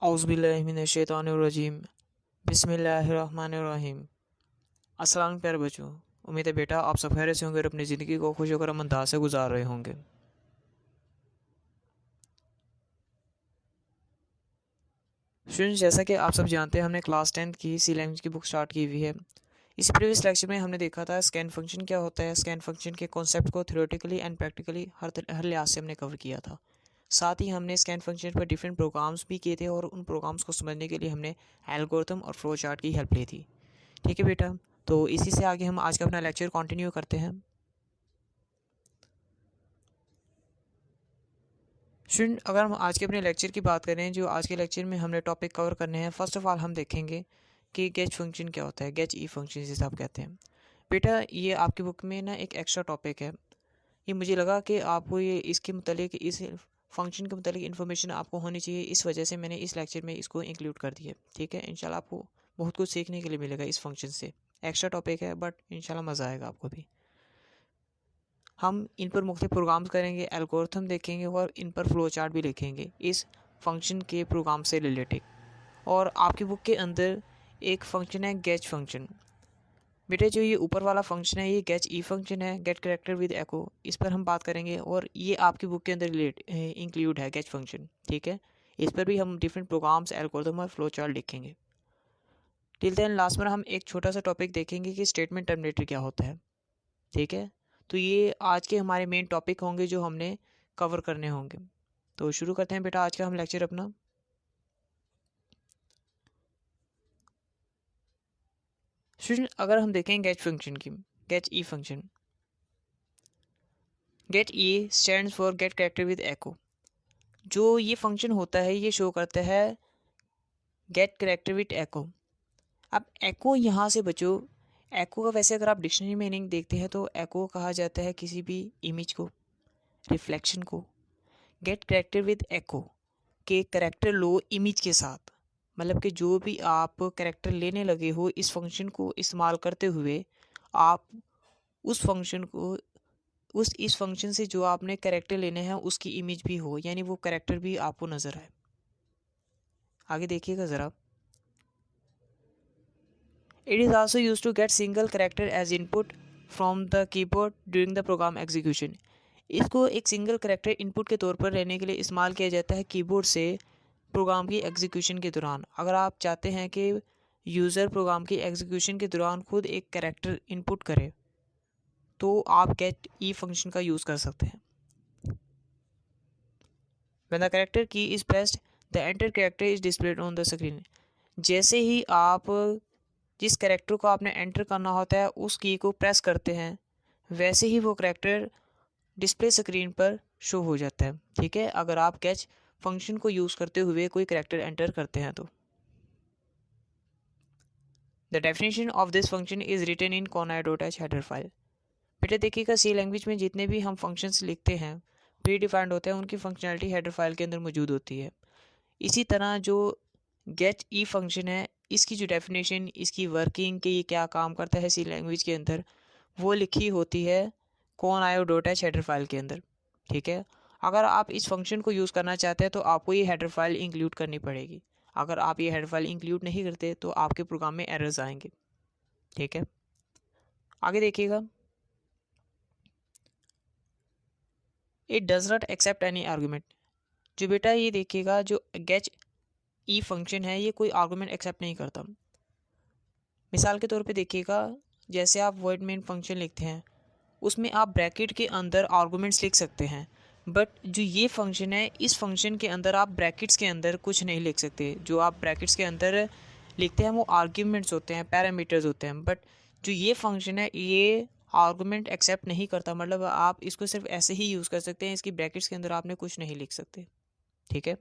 औज़ुबिल्लाहिमिनश्शैतानिर्रजीम बिस्मिल्लाहिर्रहमानिर्रहीम। अस्सलाम प्यारे बच्चों, उम्मीद है बेटा आप सब खैरियत से होंगे और अपनी ज़िंदगी को खुश होकर अंदाज से गुजार रहे होंगे। स्टूडेंट्स, जैसा कि आप सब जानते हैं हमने क्लास 10 की सी लैंग्वेज की बुक स्टार्ट की हुई है। इस प्रीवियस लेक्चर में हमने देखा था स्कैन फंक्शन क्या होता है। स्कैन फंक्शन के कॉन्सेप्ट को थ्योरेटिकली एंड प्रैक्टिकली हर लिहाज से हमने कवर किया था। साथ ही हमने स्कैन फंक्शन पर डिफरेंट प्रोग्राम्स भी किए थे और उन प्रोग्राम्स को समझने के लिए हमने एल्गोरिथम और फ्लो चार्ट की हेल्प ली थी। ठीक है बेटा, तो इसी से आगे हम आज का अपना लेक्चर कंटिन्यू करते हैं। स्टूडेंट, अगर हम आज के अपने लेक्चर की बात करें, जो आज के लेक्चर में हमने टॉपिक कवर करने हैं, फर्स्ट ऑफ ऑल हम देखेंगे कि गेच फंक्शन क्या होता है। गेच ई फंक्शन जिसे आप कहते हैं। बेटा, ये आपकी बुक में ना एक एक्स्ट्रा टॉपिक है। ये मुझे लगा कि आपको ये इसके मतलब इस फंक्शन के मतलब इन्फॉर्मेशन आपको होनी चाहिए, इस वजह से मैंने इस लेक्चर में इसको इंक्लूड कर दिया। ठीक है, इंशाल्लाह आपको बहुत कुछ सीखने के लिए मिलेगा इस फंक्शन से। एक्स्ट्रा टॉपिक है बट इंशाल्लाह मज़ा आएगा आपको भी। हम इन पर मुख्तलिफ प्रोग्राम्स करेंगे, एल्गोरिथम देखेंगे और इन पर फ्लो चार्ट भी लिखेंगे इस फंक्शन के प्रोग्राम से रिलेटेड। और आपकी बुक के अंदर एक फंक्शन है गेच फंक्शन। बेटे, जो ये ऊपर वाला फंक्शन है ये गेच ई फंक्शन है, गेट करेक्टर विद एको, इस पर हम बात करेंगे और ये आपकी बुक के अंदर इंक्लूड है गेच फंक्शन। ठीक है, इस पर भी हम डिफरेंट प्रोग्राम्स, एल्गोरिथम और फ्लो चार्ट लिखेंगे। टिल देन लास्ट में हम एक छोटा सा टॉपिक देखेंगे कि स्टेटमेंट टर्मिनेटर क्या होता है। ठीक है, तो ये आज के हमारे मेन टॉपिक होंगे जो हमने कवर करने होंगे। तो शुरू करते हैं बेटा आज का हम लेक्चर अपना। स्टूडेंट, अगर हम देखें गेट फंक्शन की, get E function, get E stands for get character with echo. जो ये फंक्शन होता है ये शो करता है गेट कैरेक्टर विद एको। अब एको यहाँ से बचो, एको का वैसे अगर आप डिक्शनरी मीनिंग देखते हैं तो एको कहा जाता है किसी भी इमेज को, रिफ्लेक्शन को। गेट कैरेक्टर विद एको के करेक्टर लो इमेज के साथ, मतलब कि जो भी आप करेक्टर लेने लगे हो इस फंक्शन को इस्तेमाल करते हुए, आप उस फंक्शन को इस फंक्शन से जो आपने करेक्टर लेने हैं उसकी इमेज भी हो, यानी वो करेक्टर भी आपको नज़र आए। आगे देखिएगा ज़रा। It is also use to get single character as input from the keyboard during the program execution. इसको एक सिंगल करेक्टर इनपुट के तौर पर लेने के लिए इस्तेमाल किया जाता है कीबोर्ड से प्रोग्राम की एग्जीक्यूशन के दौरान। अगर आप चाहते हैं कि यूज़र प्रोग्राम की एग्जीक्यूशन के दौरान खुद एक करेक्टर इनपुट करे तो आप गेट ई फंक्शन का यूज़ कर सकते हैं। When the character key is pressed, the enter character is displayed on the screen। जैसे ही आप जिस करेक्टर को आपने एंटर करना होता है उस की को प्रेस करते हैं, वैसे ही वो करेक्टर डिस्प्ले स्क्रीन पर शो हो जाता है। ठीक है, अगर आप गेट फंक्शन को यूज़ करते हुए कोई करेक्टर एंटर करते हैं तो। The definition of this function is written in conai.h header file. बेटा देखिएगा, सी लैंग्वेज में जितने भी हम फंक्शंस लिखते हैं प्री डिफाइंड होते हैं, उनकी फंक्शनैलिटी हेडर फाइल के अंदर मौजूद होती है। इसी तरह जो गेट ई फंक्शन है, इसकी जो डेफिनेशन, इसकी वर्किंग कि ये क्या काम करता है सी लैंग्वेज के अंदर, वो लिखी होती है conio.h हेडर फाइल के अंदर। ठीक है, अगर आप इस फंक्शन को यूज़ करना चाहते हैं तो आपको ये हेडर फाइल इंक्लूड करनी पड़ेगी। अगर आप ये हेडर फाइल इंक्लूड नहीं करते तो आपके प्रोग्राम में एरर्स आएंगे। ठीक है, आगे देखिएगा। It does not accept any argument. जो बेटा ये देखिएगा, जो गेट ई फंक्शन है ये कोई आर्गूमेंट एक्सेप्ट नहीं करता। मिसाल के तौर पे देखिएगा, जैसे आप वर्ड मेन फंक्शन लिखते हैं उसमें आप ब्रैकेट के अंदर आर्गूमेंट्स लिख सकते हैं, बट जो ये फंक्शन है इस फंक्शन के अंदर आप ब्रैकेट्स के अंदर कुछ नहीं लिख सकते। जो आप ब्रैकेट्स के अंदर लिखते हैं वो आर्ग्यूमेंट्स होते हैं, पैरामीटर्स होते हैं, बट जो ये फंक्शन है ये आर्गूमेंट एक्सेप्ट नहीं करता। मतलब आप इसको सिर्फ ऐसे ही यूज़ कर सकते हैं, इसकी ब्रैकेट्स के अंदर आपने कुछ नहीं लिख सकते। ठीक है,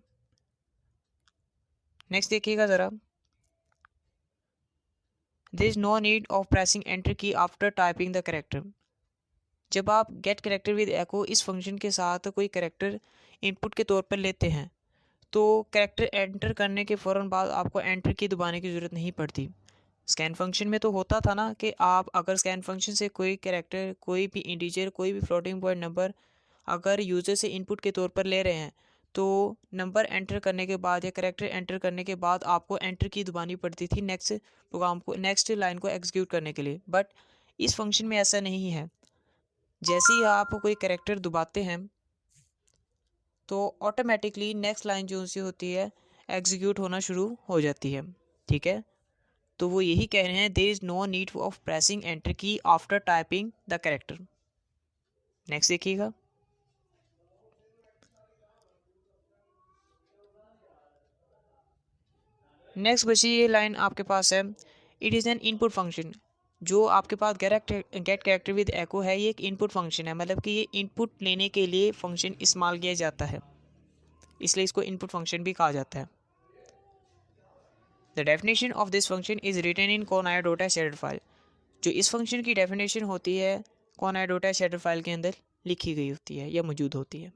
नेक्स्ट देखिएगा ज़रा। There is no need of pressing enter की आफ्टर टाइपिंग द करेक्टर। जब आप गेट करेक्टर विद एको इस फंक्शन के साथ कोई करेक्टर इनपुट के तौर पर लेते हैं तो करेक्टर एंटर करने के फ़ौरन बाद आपको एंटर की दबाने की ज़रूरत नहीं पड़ती। स्कैन फंक्शन में तो होता था ना कि आप अगर स्कैन फंक्शन से कोई करेक्टर, कोई भी इंटीजर, कोई भी फ्लोटिंग पॉइंट नंबर अगर यूज़र से इनपुट के तौर पर ले रहे हैं तो नंबर एंटर करने के बाद या कैरेक्टर एंटर करने के बाद आपको एंटर की दबानी पड़ती थी नेक्स्ट लाइन को एग्जीक्यूट करने के लिए। बट इस फंक्शन में ऐसा नहीं है। जैसे ही आप कोई कैरेक्टर दबाते हैं तो ऑटोमेटिकली नेक्स्ट लाइन जो सी होती है एग्जीक्यूट होना शुरू हो जाती है। ठीक है, तो वो यही कह रहे हैं there is no need of pressing enter की after typing the character. Next देखिएगा, नेक्स्ट बची ये लाइन आपके पास है, it is an input function. जो आपके पास गेट कैरेक्टर विद एको है, ये एक इनपुट फंक्शन है, मतलब कि ये इनपुट लेने के लिए फंक्शन इस्तेमाल किया जाता है, इसलिए इसको इनपुट फंक्शन भी कहा जाता है। The definition of this function is written in कॉनायोडोटा शेडर फाइल। जो इस फंक्शन की डेफिनेशन होती है कॉनायोडोटा शेडर फाइल के अंदर लिखी गई होती है या मौजूद होती है।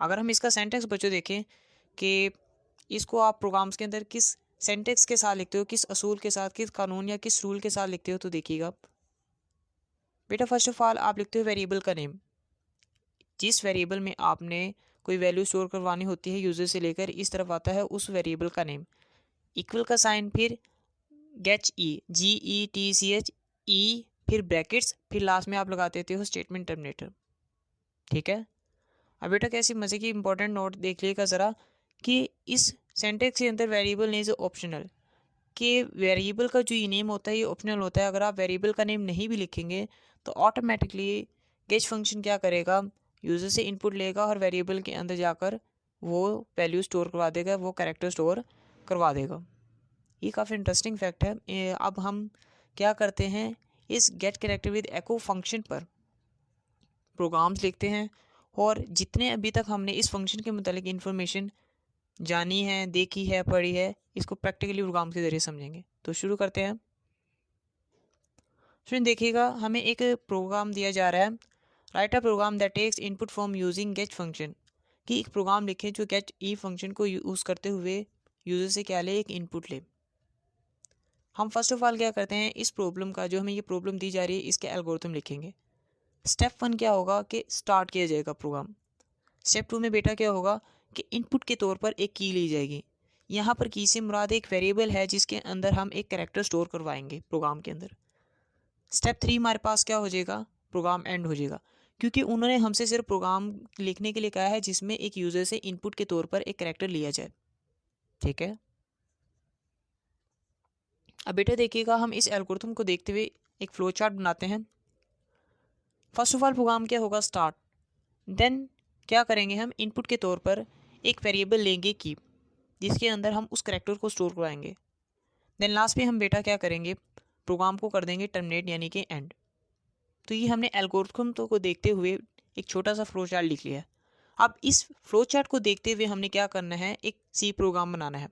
अगर हम इसका सेंटेक्स बच्चों देखें कि इसको आप प्रोग्राम्स के अंदर किस सेंटेक्स के साथ लिखते हो, किस असूल के साथ, किस कानून या किस रूल के साथ लिखते हो, तो देखिएगा बेटा फर्स्ट ऑफ ऑल आप लिखते हो वेरिएबल का नेम। जिस वेरिएबल में आपने कोई वैल्यू स्टोर करवानी होती है यूज़र से लेकर इस तरफ आता है उस वेरिएबल का नेम, इक्वल का साइन, फिर GETCH फिर ब्रैकेट्स, फिर लास्ट में आप लगा देते हो स्टेटमेंट टर्मिनेटर। ठीक है, अब बेटा कैसी मज़े की इंपॉर्टेंट नोट देख लीजिएगा ज़रा कि इस सेंटेक्स के अंदर वेरिएबल नेम इज़ ऑप्शनल, कि वेरिएबल का जो ये नेम होता है ये ऑप्शनल होता है। अगर आप वेरिएबल का नेम नहीं भी लिखेंगे तो ऑटोमेटिकली गेट फंक्शन क्या करेगा, यूज़र से इनपुट लेगा और वेरिएबल के अंदर जाकर वो वैल्यू स्टोर करवा देगा, वो कैरेक्टर स्टोर करवा देगा। ये काफ़ी इंटरेस्टिंग फैक्ट है। अब हम क्या करते हैं, इस get character with echo function पर प्रोग्राम्स लिखते हैं और जितने अभी तक हमने इस फंक्शन के मुतालिक इन्फॉर्मेशन जानी है, देखी है, पढ़ी है, इसको प्रैक्टिकली प्रोग्राम के ज़रिए समझेंगे। तो शुरू करते हैं। फ्रेंड देखिएगा, हमें एक प्रोग्राम दिया जा रहा है, write a program that takes input from using get function, कि एक प्रोग्राम लिखें जो गेट ई फंक्शन को यूज़ करते हुए यूज़र से क्या ले, एक इनपुट ले। हम फर्स्ट ऑफ ऑल क्या करते हैं, इस प्रॉब्लम का जो हमें ये प्रॉब्लम दी जा रही है इसके एल्गोरिथम लिखेंगे। स्टेप 1 क्या होगा कि स्टार्ट किया जाएगा प्रोग्राम। स्टेप 2 में बेटा क्या होगा कि इनपुट के तौर पर एक की ली जाएगी। यहाँ पर की से मुराद एक वेरिएबल है जिसके अंदर हम एक कैरेक्टर स्टोर करवाएंगे प्रोग्राम के अंदर। स्टेप 3 हमारे पास क्या हो जाएगा, प्रोग्राम एंड हो जाएगा, क्योंकि उन्होंने हमसे सिर्फ प्रोग्राम लिखने के लिए कहा है जिसमें एक यूज़र से इनपुट के तौर पर एक कैरेक्टर लिया जाए। ठीक है, अब बेटा देखिएगा, हम इस एल्गोरिथम को देखते हुए एक फ्लो चार्ट बनाते हैं। फर्स्ट ऑफ ऑल प्रोग्राम क्या होगा, स्टार्ट। देन क्या करेंगे, हम इनपुट के तौर पर एक वेरिएबल लेंगे की, जिसके अंदर हम उस कैरेक्टर को स्टोर कराएंगे। देन लास्ट में हम बेटा क्या करेंगे, प्रोग्राम को कर देंगे टर्मिनेट यानी कि एंड। तो ये हमने एल्गोरिथम तो को देखते हुए एक छोटा सा फ्लो चार्ट लिख लिया है। अब इस फ्लो चार्ट को देखते हुए हमने क्या करना है, एक सी प्रोग्राम बनाना है।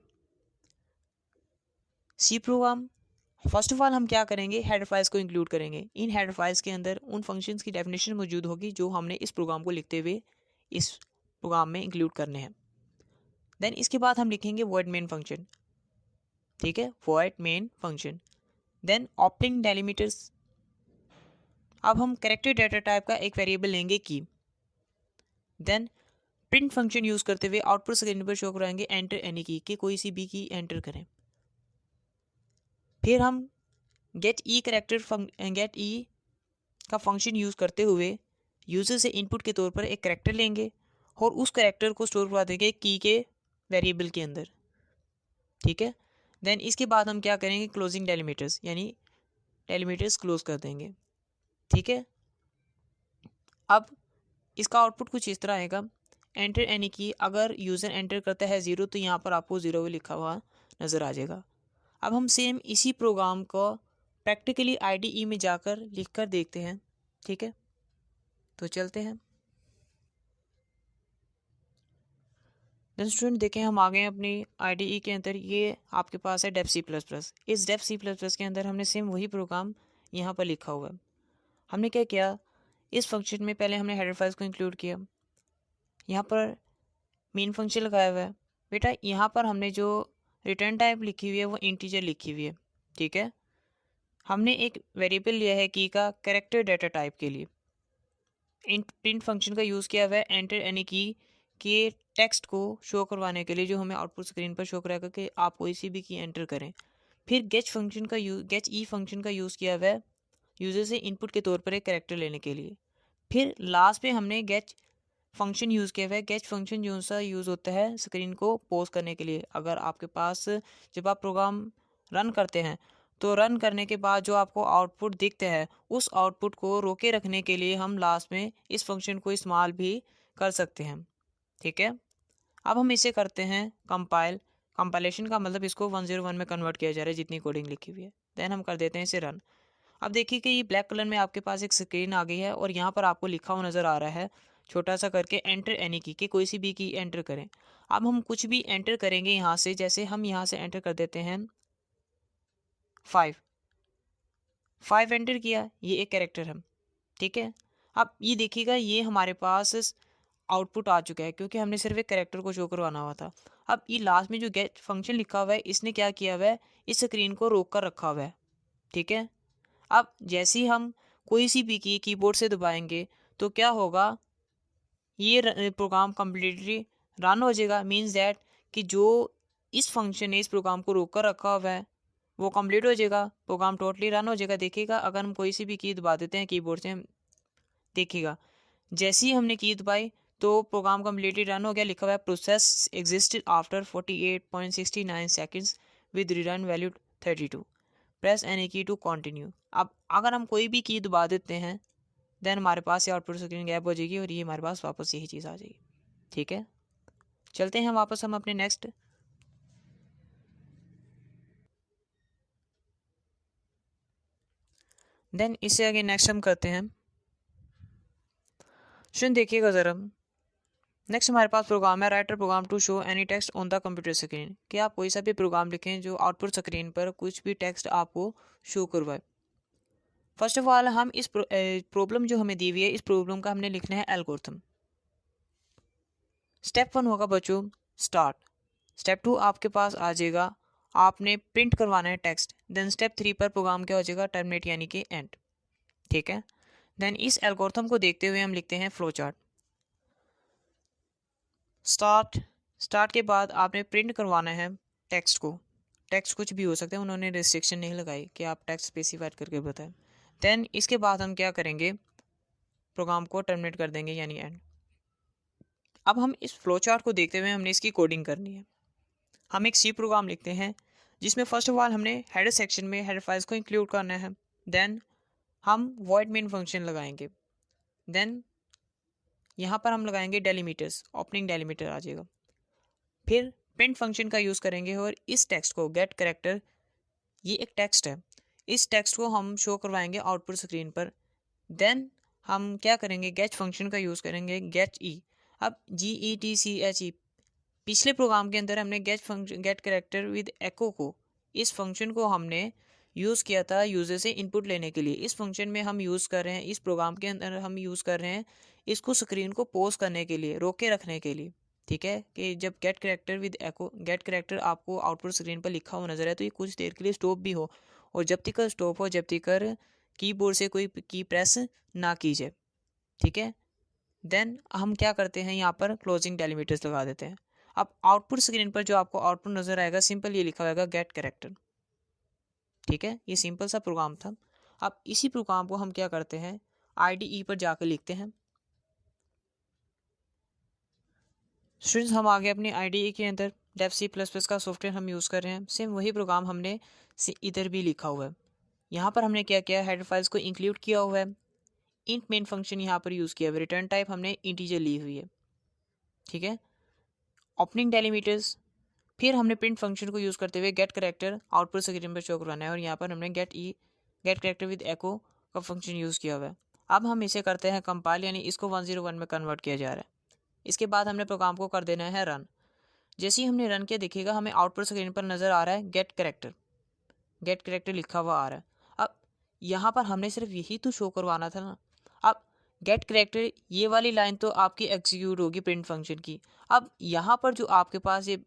C program first of all हम क्या करेंगे, हेडर फाइल्स को इंक्लूड करेंगे। इन हेडर फाइल्स के अंदर उन फंक्शंस की डेफिनेशन मौजूद होगी जो हमने इस प्रोग्राम को लिखते हुए इस प्रोग्राम में इंक्लूड करने हैं। देन इसके बाद हम लिखेंगे वॉइड मेन फंक्शन। ठीक है, void main function. Then operating delimiters. अब हम कैरेक्टर डाटा टाइप का एक वेरिएबल लेंगे की। देन प्रिंट फंक्शन यूज़ करते हुए आउटपुट स्क्रीन पर शो कराएंगे एंटर एनी की, कि कोई सी भी की एंटर करें। फिर हम गेट ई का फंक्शन यूज़ करते हुए यूज़र से इनपुट के तौर पर एक कैरेक्टर लेंगे और उस कैरेक्टर को स्टोर करवा देंगे की के वेरिएबल के अंदर। ठीक है, देन इसके बाद हम क्या करेंगे, क्लोजिंग डेलिमीटर्स, यानी डेलिमीटर्स क्लोज कर देंगे। ठीक है, अब इसका आउटपुट कुछ इस तरह आएगा, एंटर एनी की। अगर यूज़र एंटर करता है 0 तो यहाँ पर आपको 0 लिखा हुआ नज़र आ जाएगा। अब हम सेम इसी प्रोग्राम को प्रैक्टिकली IDE में जाकर लिख कर देखते हैं। ठीक है, तो चलते हैं। देन स्टूडेंट देखें, हम आ गए हैं अपनी IDE के अंदर। ये आपके पास है डेफ C++। इस डेफ C++ के अंदर हमने सेम वही प्रोग्राम यहाँ पर लिखा हुआ है। हमने क्या किया, इस फंक्शन में पहले हमने हेडर फाइल्स को इंक्लूड किया, यहाँ पर मेन फंक्शन लगाया हुआ है। बेटा यहाँ पर हमने जो रिटर्न टाइप लिखी हुई है वो इंटीजर लिखी हुई है। ठीक है, हमने एक वेरिएबल लिया है की का कैरेक्टर डाटा टाइप के लिए। प्रिंट फंक्शन का यूज़ किया हुआ है एंटर एनी की कि टेक्स्ट को शो करवाने के लिए जो हमें आउटपुट स्क्रीन पर शो कराएगा कि आप कोई सी भी की एंटर करें। फिर गेट ई फंक्शन का यूज़ किया हुआ है यूज़र से इनपुट के तौर पर एक कैरेक्टर लेने के लिए। फिर लास्ट पे हमने गेट फंक्शन यूज़ किया हुआ है। गेट फंक्शन जो सा यूज़ होता है स्क्रीन को पॉज करने के लिए। अगर आपके पास जब आप प्रोग्राम रन करते हैं तो रन करने के बाद जो आपको आउटपुट दिखता है उस आउटपुट को रोके रखने के लिए हम लास्ट में इस फंक्शन को इस्तेमाल भी कर सकते हैं। ठीक है, अब हम इसे करते हैं कंपाइल। कंपाइलेशन का मतलब इसको 101 में कन्वर्ट किया जा रहा है जितनी कोडिंग लिखी हुई है। देन हम कर देते हैं इसे रन। अब देखिए कि ये ब्लैक कलर में आपके पास एक स्क्रीन आ गई है और यहाँ पर आपको लिखा हुआ नज़र आ रहा है छोटा सा करके एंटर एनी की, कि कोई सी भी की एंटर करें। अब हम कुछ भी एंटर करेंगे यहाँ से, जैसे हम यहाँ से एंटर कर देते हैं 5 एंटर किया, ये एक कैरेक्टर है। ठीक है, अब ये देखिएगा ये हमारे पास आउटपुट आ चुका है क्योंकि हमने सिर्फ एक कैरेक्टर को शो करवाना हुआ था। अब ये लास्ट में जो गेट फंक्शन लिखा हुआ है इसने क्या किया हुआ है, इस स्क्रीन को रोक कर रखा हुआ है। ठीक है, अब जैसे ही हम कोई सी भी की कीबोर्ड से दबाएंगे तो क्या होगा, ये प्रोग्राम कम्प्लीटली रन हो जाएगा। मीन्स दैट कि जो इस फंक्शन ने इस प्रोग्राम को रोक कर रखा हुआ है वो कंप्लीट हो जाएगा, प्रोग्राम टोटली रन हो जाएगा। देखिएगा अगर हम कोई सी भी की दबा देते हैं कीबोर्ड से, देखिएगा जैसे ही हमने की दबाई तो प्रोग्राम कम्प्लीटली रन हो गया। लिखा हुआ है process existed after 48.69 seconds with return value 32, press any की टू कंटिन्यू। अब अगर हम कोई भी की दबा देते हैं देन हमारे पास ये आउटपुट स्क्रीन गैप हो जाएगी और ये हमारे पास वापस यही चीज़ आ जाएगी। ठीक है, चलते हैं वापस हम अपने नेक्स्ट। देन इससे आगे नेक्स्ट हम करते हैं, सुन देखिएगा ज़रा। नेक्स्ट हमारे पास प्रोग्राम है writer program to show any text on the computer screen, कि आप कोई सा भी प्रोग्राम लिखें जो आउटपुट स्क्रीन पर कुछ भी टेक्स्ट आपको शो करवाए। फर्स्ट ऑफ ऑल हम इस प्रॉब्लम जो हमें दी हुई है इस प्रॉब्लम का हमने लिखना है एल्गोरिथम। स्टेप 1 होगा बच्चों स्टार्ट। स्टेप 2 आपके पास आ जाएगा, आपने प्रिंट करवाना है टेक्स्ट। देन स्टेप 3 पर प्रोग्राम क्या हो जाएगा, टर्मिनेट यानी कि एंड। ठीक है, देन इस एल्गोरिथम को देखते हुए हम लिखते हैं फ्लो चार्ट। स्टार्ट के बाद आपने प्रिंट करवाना है टेक्स्ट को। टेक्स्ट कुछ भी हो सकता है, उन्होंने रिस्ट्रिक्शन नहीं लगाई कि आप टेक्स्ट स्पेसिफाइड करके बताएं। देन इसके बाद हम क्या करेंगे, प्रोग्राम को टर्मिनेट कर देंगे यानी एंड। अब हम इस फ्लो चार्ट को देखते हुए हमने इसकी कोडिंग करनी है। हम एक सी प्रोग्राम लिखते हैं जिसमें फर्स्ट ऑफ ऑल हमने हेडर सेक्शन में हेडर फाइल्स को इंक्लूड करना है। देन हम वॉइड मेन फंक्शन लगाएंगे। देन यहाँ पर हम लगाएंगे डेलीमीटर्स, ओपनिंग डेलीमीटर आ जाएगा। फिर प्रिंट फंक्शन का यूज़ करेंगे और इस टेक्स्ट को गेट कैरेक्टर, ये एक टेक्स्ट है, इस टेक्स्ट को हम शो करवाएंगे आउटपुट स्क्रीन पर। देन हम क्या करेंगे, गेट फंक्शन का यूज़ करेंगे, गेट ई। अब GETCHE पिछले प्रोग्राम के अंदर हमने गेट कैरेक्टर विद एको को, इस फंक्शन को हमने यूज़ किया था यूज़र से इनपुट लेने के लिए। इस फंक्शन में हम यूज़ कर रहे हैं, इस प्रोग्राम के अंदर हम यूज़ कर रहे हैं इसको स्क्रीन को पॉज करने के लिए, रोके रखने के लिए। ठीक है, कि जब get character with echo, get character आपको आउटपुट स्क्रीन पर लिखा हुआ नजर है तो ये कुछ देर के लिए स्टॉप भी हो, और जब तक स्टॉप हो जब तक कीबोर्ड से कोई की प्रेस ना की जाए। ठीक है, देन हम क्या करते हैं, यहाँ पर क्लोजिंग डेलीमीटर्स लगा देते हैं। अब आउटपुट स्क्रीन पर जो आपको आउटपुट नजर आएगा सिंपल ये लिखा होगा गेट कैरेक्टर। ठीक है, ये सिंपल सा प्रोग्राम था। अब इसी प्रोग्राम को हम क्या करते हैं, IDE पर जाकर लिखते हैं। स्टूडेंट्स हम आगे अपनी IDE के अंदर डेव C++ का सॉफ्टवेयर हम यूज़ कर रहे हैं। सेम वही प्रोग्राम हमने इधर भी लिखा हुआ है। यहाँ पर हमने क्या किया, हेडर फाइल्स को इंक्लूड किया हुआ है। इंट मेन फंक्शन यहाँ पर यूज़ किया हुआ है, रिटर्न टाइप हमने इंटीजर ली हुई है। ठीक है, ओपनिंग डेलीमीटर्स, फिर हमने प्रिंट फंक्शन को यूज़ करते हुए गेट कैरेक्टर आउटपुट स्क्रीन पर शो करवाना है, और यहाँ पर हमने गेट कैरेक्टर विद एको का फंक्शन यूज़ किया हुआ है। अब हम इसे करते हैं कंपाइल, यानी इसको 101 में कन्वर्ट किया जा रहा है। इसके बाद हमने प्रोग्राम को कर देना है रन। जैसे ही हमने रन किया देखिएगा हमें आउटपुट स्क्रीन पर नज़र आ रहा है गेट कैरेक्टर लिखा हुआ आ रहा है। अब यहाँ पर हमने सिर्फ यही तो शो करवाना था ना। अब गेट कैरेक्टर ये वाली लाइन तो आपकी एग्जीक्यूट होगी प्रिंट फंक्शन की। अब यहाँ पर जो आपके पास ये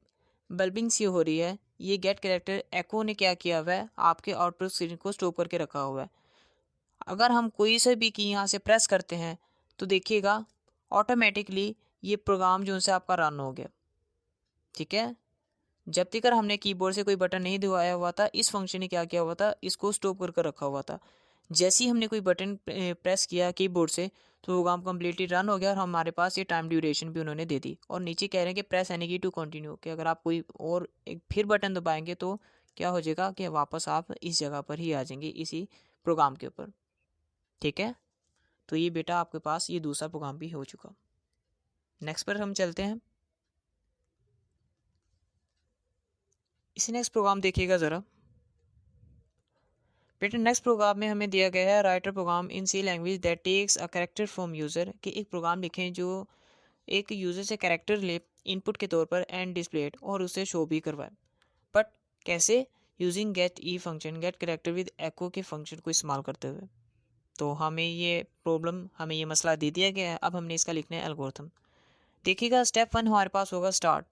बल्बिंग सी हो रही है, ये गेट कैरेक्टर एको ने क्या किया हुआ है, आपके आउटपुट स्क्रीन को स्टॉप करके रखा हुआ है। अगर हम कोई से भी की यहाँ से प्रेस करते हैं तो देखिएगा ऑटोमेटिकली ये प्रोग्राम जो उनसे आपका रन हो गया, ठीक है। जब तक हमने कीबोर्ड से कोई बटन नहीं दबाया हुआ था, इस फंक्शन ने क्या किया हुआ था, इसको स्टॉप कर रखा हुआ था। जैसे ही हमने कोई बटन प्रेस किया कीबोर्ड से, तो प्रोग्राम कम्प्लीटली रन हो गया और हमारे पास ये टाइम ड्यूरेशन भी उन्होंने दे दी। और नीचे कह रहे हैं कि प्रेस एनी की टू कंटिन्यू, कि अगर आप कोई और एक फिर बटन दबाएंगे तो क्या हो जाएगा कि वापस आप इस जगह पर ही आ जाएंगे, इसी प्रोग्राम के ऊपर, ठीक है। तो ये बेटा आपके पास ये दूसरा प्रोग्राम भी हो चुका। नेक्स्ट पर हम चलते हैं। इसी नेक्स्ट प्रोग्राम देखिएगा ज़रा बेटा। नेक्स्ट प्रोग्राम में हमें दिया गया है writer program in C language that takes a character from user, कि एक प्रोग्राम लिखें जो एक यूज़र से कैरेक्टर ले इनपुट के तौर पर एंड डिस्प्ले और उसे शो भी करवाए। बट कैसे? Using get E function, get character with echo के फंक्शन को इस्तेमाल करते हुए। तो हमें ये मसला दे दिया गया है। अब हमने इसका लिखना है एल्गोरिथम। देखिएगा स्टेप 1 हमारे पास होगा स्टार्ट।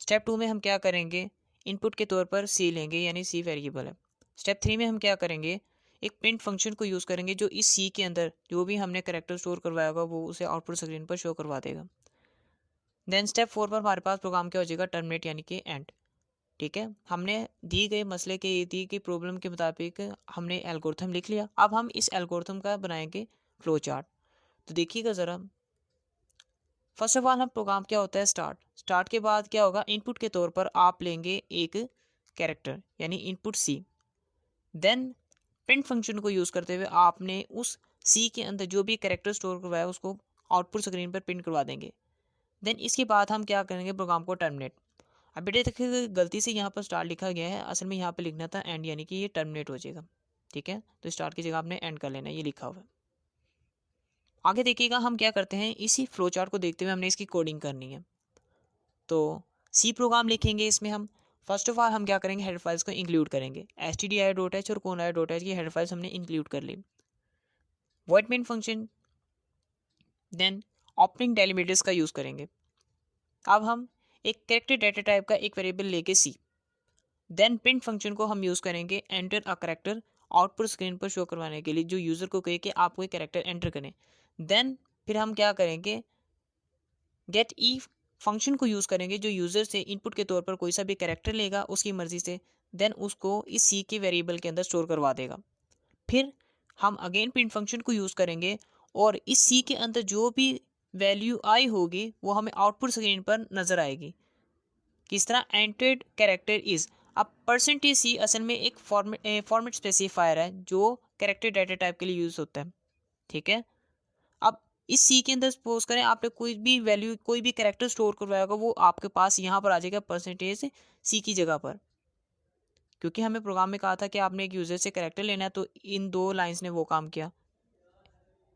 स्टेप 2 में हम क्या करेंगे, इनपुट के तौर पर सी लेंगे, यानी सी वेरिएबल है। स्टेप 3 में हम क्या करेंगे, एक प्रिंट फंक्शन को यूज़ करेंगे जो इस सी के अंदर जो भी हमने करेक्टर स्टोर करवाया होगा वो उसे आउटपुट स्क्रीन पर शो करवा देगा। देन स्टेप 4 पर हमारे पास प्रोग्राम क्या हो जाएगा, टर्मिनेट यानी कि एंड, ठीक है। हमने दी गई मसले के दी गई प्रॉब्लम के मुताबिक हमने एल्गोरिथम लिख लिया। अब हम इस एल्गोरिथम का बनाएंगे फ्लो चार्ट। तो देखिएगा ज़रा, फर्स्ट ऑफ ऑल हम प्रोग्राम क्या होता है स्टार्ट। स्टार्ट के बाद क्या होगा, इनपुट के तौर पर आप लेंगे एक कैरेक्टर यानी input C. Then print function को यूज़ करते हुए आपने उस सी के अंदर जो भी कैरेक्टर स्टोर करवाया उसको आउटपुट स्क्रीन पर प्रिंट करवा देंगे। देन इसके बाद हम क्या करेंगे, प्रोग्राम को टर्मिनेट। अब बेटे देखिए गलती से यहाँ पर स्टार्ट लिखा गया है, असल में यहाँ पर लिखना था एंड, यानी कि ये टर्मिनेट हो जाएगा, ठीक है। तो स्टार्ट की जगह आपने एंड कर लेना है, ये लिखा हुआ है। आगे देखिएगा हम क्या करते हैं, इसी फ्लो चार्ट को देखते हुए हमने इसकी कोडिंग करनी है। तो सी प्रोग्राम लिखेंगे इसमें हम। फर्स्ट ऑफ ऑल हम क्या करेंगे, हेडर फाइल्स को इंक्लूड करेंगे। stdio.h और conai.h की हेडर फाइल्स हमने इंक्लूड कर ली। Void main function, then opening delimiters का यूज़ करेंगे। अब हम एक कैरेक्टर डेटा टाइप का एक वेरिएबल लेके सी। देन प्रिंट फंक्शन को हम यूज़ करेंगे enter a character, output screen पर शो करवाने के लिए, जो यूज़र को कहे कि आप कोई कैरेक्टर एंटर करें। देन फिर हम क्या करेंगे, गेट ई फंक्शन को यूज़ करेंगे जो यूज़र से इनपुट के तौर पर कोई सा भी कैरेक्टर लेगा उसकी मर्ज़ी से, देन उसको इस सी के वेरिएबल के अंदर स्टोर करवा देगा। फिर हम अगेन प्रिंट फंक्शन को यूज़ करेंगे और इस सी के अंदर जो भी वैल्यू आई होगी वो हमें आउटपुट स्क्रीन पर नज़र आएगी। किस तरह, एंटर्ड कैरेक्टर इज़। अब परसेंटेज सी असल में एक फॉर्मेट स्पेसिफायर है जो कैरेक्टर डेटा टाइप के लिए यूज़ होता है, ठीक है। अब इस सी के अंदर सपोज करें आपने कोई भी वैल्यू कोई भी कैरेक्टर स्टोर करवाया होगा वो आपके पास यहाँ पर आ जाएगा परसेंटेज सी की जगह पर, क्योंकि हमें प्रोग्राम में कहा था कि आपने एक यूज़र से कैरेक्टर लेना है। तो इन दो लाइंस ने वो काम किया,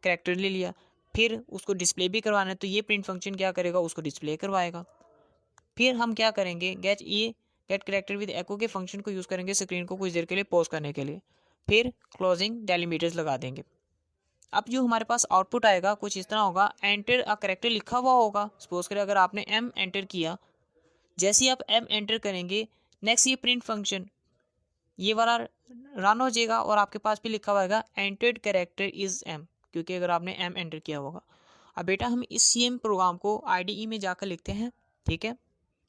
कैरेक्टर ले लिया, फिर उसको डिस्प्ले भी करवाना है तो ये प्रिंट फंक्शन क्या करेगा, उसको डिस्प्ले करवाएगा। फिर हम क्या करेंगे, गेट कैरेक्टर विद एको के फंक्शन को यूज़ करेंगे स्क्रीन को कुछ देर के लिए पॉज करने के लिए, फिर क्लोजिंग डेलीमीटर्स लगा देंगे। अब जो हमारे पास आउटपुट आएगा कुछ इस तरह होगा, एंटर अ कैरेक्टर लिखा हुआ होगा। सपोज करें अगर आपने एम एंटर किया, जैसे ही आप एम एंटर करेंगे नेक्स्ट ये प्रिंट फंक्शन ये वाला रन हो जाएगा और आपके पास भी लिखा हुआ होगा एंटर्ड कैरेक्टर इज़ एम, क्योंकि अगर आपने एम एंटर किया होगा। अब बेटा हम इस सीएम प्रोग्राम को आईडीई में जाकर लिखते हैं, ठीक है।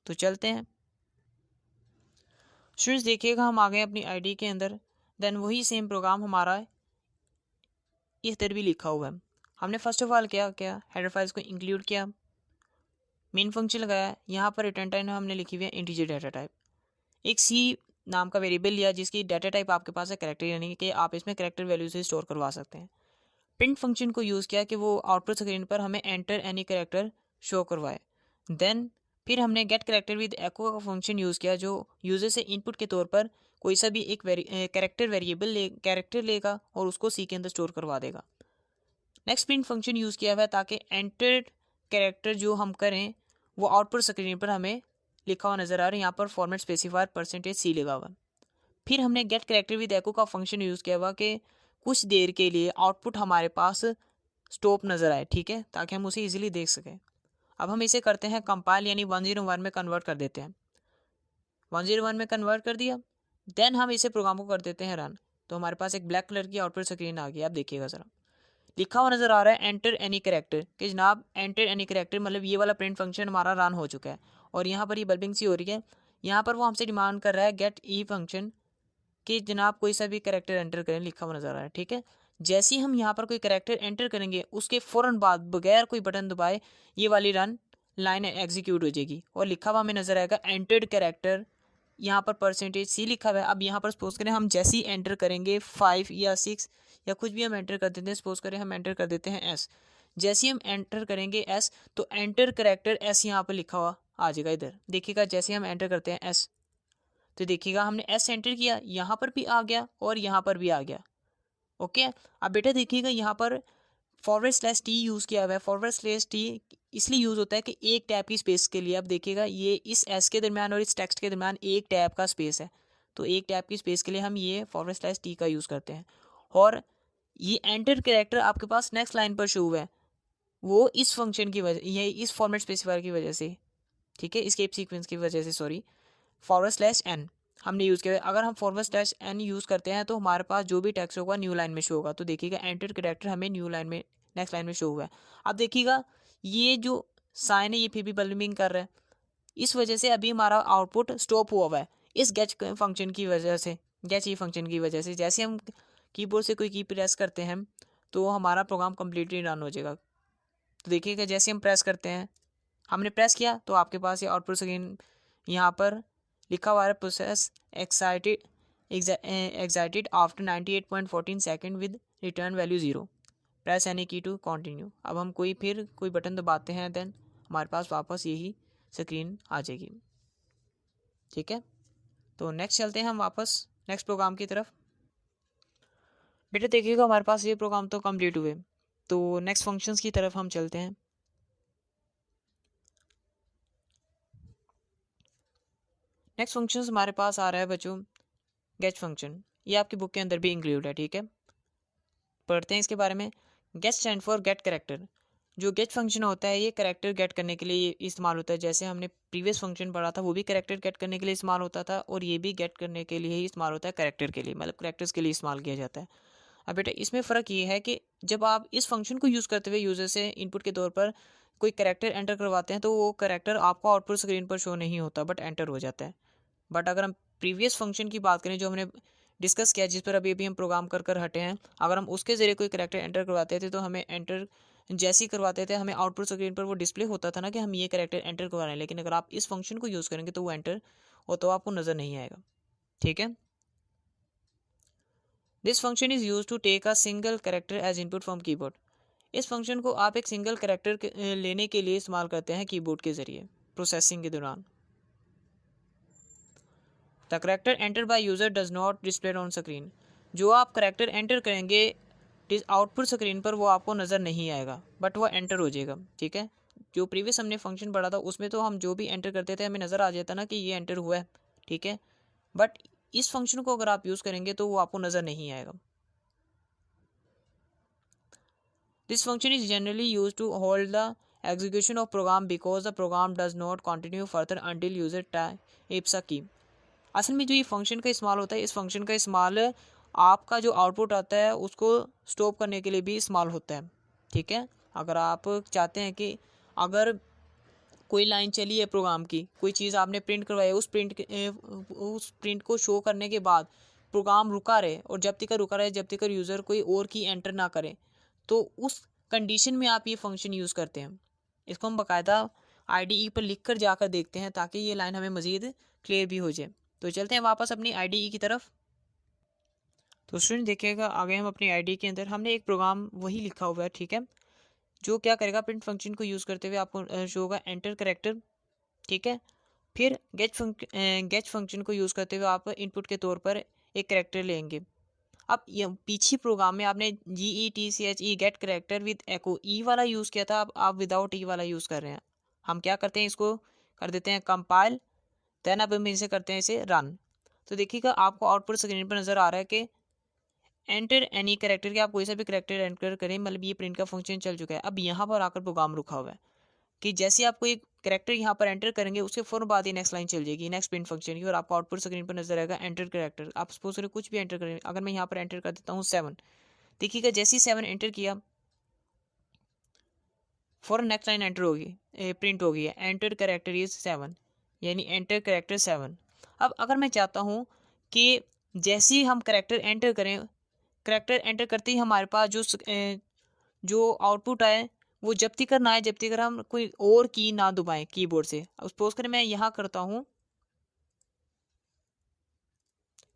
तो चलते हैं स्टूडेंट्स, देखिएगा हम आ गए अपनी आईडी के अंदर। देन वही सेम प्रोग्राम हमारा इधर भी लिखा हुआ है। हमने फर्स्ट ऑफ ऑल क्या किया, हेडर फाइल्स को इंक्लूड किया, मेन फंक्शन लगाया, यहाँ पर रिटर्न टाइप हमने लिखी हुई है इंटीजर डाटा टाइप। एक सी नाम का वेरिएबल लिया जिसकी डाटा टाइप आपके पास है कैरेक्टर, यानी कि आप इसमें कैरेक्टर वैल्यू से स्टोर करवा सकते हैं। प्रिंट फंक्शन को यूज़ किया कि वो आउटपुट स्क्रीन पर हमें एंटर एनी कैरेक्टर शो करवाए। देन फिर हमने गेट कैरेक्टर विद एको का फंक्शन यूज़ किया जो यूज़र से इनपुट के तौर पर कोई सा भी एक कैरेक्टर वेरिएबल कैरेक्टर लेगा और उसको सी के अंदर स्टोर करवा देगा। नेक्स्ट प्रिंट फंक्शन यूज़ किया हुआ है ताकि एंटर्ड कैरेक्टर जो हम करें वो आउटपुट स्क्रीन पर हमें लिखा हुआ नज़र आ रहा है। यहाँ पर फॉर्मेट स्पेसिफायर परसेंटेज सी लगा हुआ। फिर हमने गेट कैरेक्टर विद एको का फंक्शन यूज़ किया हुआ कि कुछ देर के लिए आउटपुट हमारे पास स्टॉप नज़र आए, ठीक है, ताकि हम उसे इजीली देख सकें। अब हम इसे करते हैं कंपाइल, यानी 101 में कन्वर्ट कर देते हैं। 101 में कन्वर्ट कर दिया, देन हम इसे प्रोग्राम को कर देते हैं रन। तो हमारे पास एक ब्लैक कलर की आउटपुट स्क्रीन आ गई, आप देखिएगा ज़रा। लिखा हुआ नज़र आ रहा है एंटर एनी कैरेक्टर कि जनाब एंटर एनी कैरेक्टर, मतलब ये वाला प्रिंट फंक्शन हमारा रन हो चुका है और यहाँ पर ये बल्बिंग सी हो रही है। यहाँ पर वो हमसे डिमांड कर रहा है गेट ई फंक्शन कि जनाब कोई सा भी कैरेक्टर एंटर करें, लिखा हुआ नज़र आ रहा है। ठीक है, जैसे ही हम यहाँ पर कोई कैरेक्टर एंटर करेंगे उसके फ़ौरन बाद बगैर कोई बटन दबाए ये वाली रन लाइन एग्जीक्यूट हो जाएगी और लिखा हुआ हमें नज़र आएगा एंटर्ड कैरेक्टर, यहाँ पर %C लिखा हुआ है। अब यहाँ पर सपोज करें हम जैसे ही एंटर करेंगे 5 या 6 या कुछ भी हम एंटर कर देते हैं, सपोज करें हम एंटर कर देते हैं S, जैसे ही हम एंटर करेंगे S तो एंटर कैरेक्टर S यहाँ पर लिखा हुआ आ जाएगा। इधर देखिएगा जैसे हम एंटर करते हैं S तो देखिएगा हमने S एंटर किया, यहाँ पर भी आ गया और यहाँ पर भी आ गया। ओके, अब बेटा देखिएगा यहाँ पर /T यूज़ किया हुआ है। /T इसलिए यूज़ होता है कि एक टैब की स्पेस के लिए। अब देखिएगा ये इस S के दरमियान और इस टेक्स्ट के दरमियान एक टैब का स्पेस है, तो एक टैब की स्पेस के लिए हम ये /T का यूज़ करते हैं। और ये एंटर कैरेक्टर आपके पास नेक्स्ट लाइन पर शो हुआ है, वो इस फंक्शन की वजह, ये इस फॉर्मेट स्पेसिफायर की वजह से, ठीक है, इसकेप सीक्वेंस की वजह से, सॉरी, /n हमने यूज़ किया। अगर हम /n यूज़ करते हैं तो हमारे पास जो भी टेक्स्ट होगा न्यू लाइन में शो होगा। तो देखिएगा एंटर कैरेक्टर हमें न्यू लाइन में, नेक्स्ट लाइन में शो हुआ है। अब देखिएगा ये जो साइन है ये फिर भी बल्बिंग कर रहा है, इस वजह से अभी हमारा आउटपुट स्टॉप हुआ है इस गेट फंक्शन की वजह से, गेट ई फंक्शन की वजह से। जैसे हम कीबोर्ड से कोई की प्रेस करते हैं तो हमारा प्रोग्राम कम्प्लीटली रन हो जाएगा। तो देखिएगा जैसे हम प्रेस करते हैं, हमने प्रेस किया तो आपके पास ये आउटपुट स्क्रीन यहाँ पर लिखा हुआ है process excited after 98.14 second with return value 0, press any की टू कंटिन्यू। अब हम फिर कोई बटन दबाते हैं देन हमारे पास वापस यही स्क्रीन आ जाएगी। ठीक है, तो नेक्स्ट चलते हैं हम वापस नेक्स्ट प्रोग्राम की तरफ। बेटा देखिएगा हमारे पास ये प्रोग्राम तो कंप्लीट हुए, तो नेक्स्ट फंक्शंस की तरफ हम चलते हैं। नेक्स्ट फंक्शंस हमारे पास आ रहा है बच्चों गेट फंक्शन, ये आपकी बुक के अंदर भी इंक्लूड है। ठीक है, पढ़ते हैं इसके बारे में। Get stand for get character. जो गेट फंक्शन होता है ये कैरेक्टर गेट करने के लिए इस्तेमाल होता है। जैसे हमने प्रीवियस फंक्शन पढ़ा था वो भी कैरेक्टर गेट करने के लिए इस्तेमाल होता था और ये भी गेट करने के लिए ही इस्तेमाल होता है, कैरेक्टर के लिए, मतलब कैरेक्टर्स के लिए इस्तेमाल किया जाता है। अब बेटा इसमें फ़र्क ये है कि जब आप इस फंक्शन को यूज़ करते हुए यूज़र से इनपुट के तौर पर कोई कैरेक्टर एंटर करवाते हैं तो वो कैरेक्टर आपको आउटपुट स्क्रीन पर शो नहीं होता बट एंटर हो जाता है। बट अगर हम प्रीवियस फंक्शन की बात करें जो हमने डिस्कस किया, जिस पर अभी अभी हम प्रोग्राम कर हटे हैं, अगर हम उसके ज़रिए कोई कैरेक्टर एंटर करवाते थे तो हमें एंटर जैसे ही करवाते थे हमें आउटपुट स्क्रीन पर वो डिस्प्ले होता था ना कि हम ये कैरेक्टर एंटर करवा रहे हैं। लेकिन अगर आप इस फंक्शन को यूज़ करेंगे तो वो एंटर हो तो आपको नज़र नहीं आएगा। ठीक है, this function is use to take a single character as input from keyboard. इस फंक्शन को आप एक सिंगल कैरेक्टर लेने के लिए इस्तेमाल करते हैं कीबोर्ड के ज़रिए प्रोसेसिंग के दौरान। The character enter by user does not display on screen. जो आप करेक्टर एंटर करेंगे आउटपुट स्क्रीन पर वो आपको नज़र नहीं आएगा बट वो एंटर हो जाएगा। ठीक है, जो प्रीवियस हमने फंक्शन पढ़ा था उसमें तो हम जो भी एंटर करते थे हमें नज़र आ जाता ना कि ये एंटर हुआ है। ठीक है, बट इस फंक्शन को अगर आप यूज़ करेंगे तो वो आपको नज़र नहीं आएगा। This function is generally use to hold the execution of program because the program does not continue further until user types a key. असल में जो ये फंक्शन का इस्तेमाल होता है, इस फंक्शन का इस्तेमाल आपका जो आउटपुट आता है उसको स्टॉप करने के लिए भी इस्तेमाल होता है। ठीक है, अगर आप चाहते हैं कि अगर कोई लाइन चली है प्रोग्राम की, कोई चीज़ आपने प्रिंट करवाई है, उस प्रिंट को शो करने के बाद प्रोग्राम रुका रहे और जब तक रुका रहे जब तक यूज़र कोई और की एंटर ना करे, तो उस कंडीशन में आप ये फंक्शन यूज़ करते हैं। इसको हम बाकायदा IDE पर लिख कर जाकर देखते हैं ताकि ये लाइन हमें मज़ीद क्लियर भी हो जाए। तो चलते हैं वापस अपनी IDE की तरफ। तो स्टूडेंट देखिएगा आगे हम अपनी IDE के अंदर हमने एक प्रोग्राम वही लिखा हुआ है। ठीक है, जो क्या करेगा, प्रिंट फंक्शन को यूज़ करते हुए आपको शो होगा एंटर कैरेक्टर। ठीक है, फिर गेट फंक्शन को यूज़ करते हुए आप इनपुट के तौर पर एक कैरेक्टर लेंगे। अब ये पीछे प्रोग्राम में आपने GETCHE गेट कैरेक्टर विद एको ई वाला यूज़ किया था, अब आप विदाउट ई वाला यूज़ कर रहे हैं। हम क्या करते हैं, इसको कर देते हैं कंपाइल, देन अब हम इसे करते हैं इसे रन। तो देखिएगा आपको आउटपुट स्क्रीन पर नज़र आ रहा है कि एंटर एनी कैरेक्टर के आप कोई सा भी कैरेक्टर एंटर करें, मतलब ये प्रिंट का फंक्शन चल चुका है। अब यहाँ पर आकर प्रोग्राम रुका हुआ है कि जैसे आप कोई कैरेक्टर यहाँ पर एंटर करेंगे उसके फ़ौरन बाद ही नेक्स्ट लाइन चल जाएगी नेक्स्ट प्रिंट फंक्शन की और आपको आउटपुट स्क्रीन पर नजर आएगा एंटर कैरेक्टर। आप सपोज करें कुछ भी एंटर करें, अगर मैं यहाँ पर एंटर कर देता हूँ 7, देखिएगा जैसे ही 7 एंटर किया फॉर नेक्स्ट लाइन एंटर होगी, प्रिंट होगी है एंटर कैरेक्टर इज 7, यानी एंटर कैरेक्टर 7। अब अगर मैं चाहता हूँ कि जैसे ही हम कैरेक्टर एंटर करें, कैरेक्टर एंटर करते ही हमारे पास जो आउटपुट आए वो जब्ती करना है, जब्ती कर हम कोई और की ना दबाएं कीबोर्ड से। अब सपोज करें मैं यहाँ करता हूँ,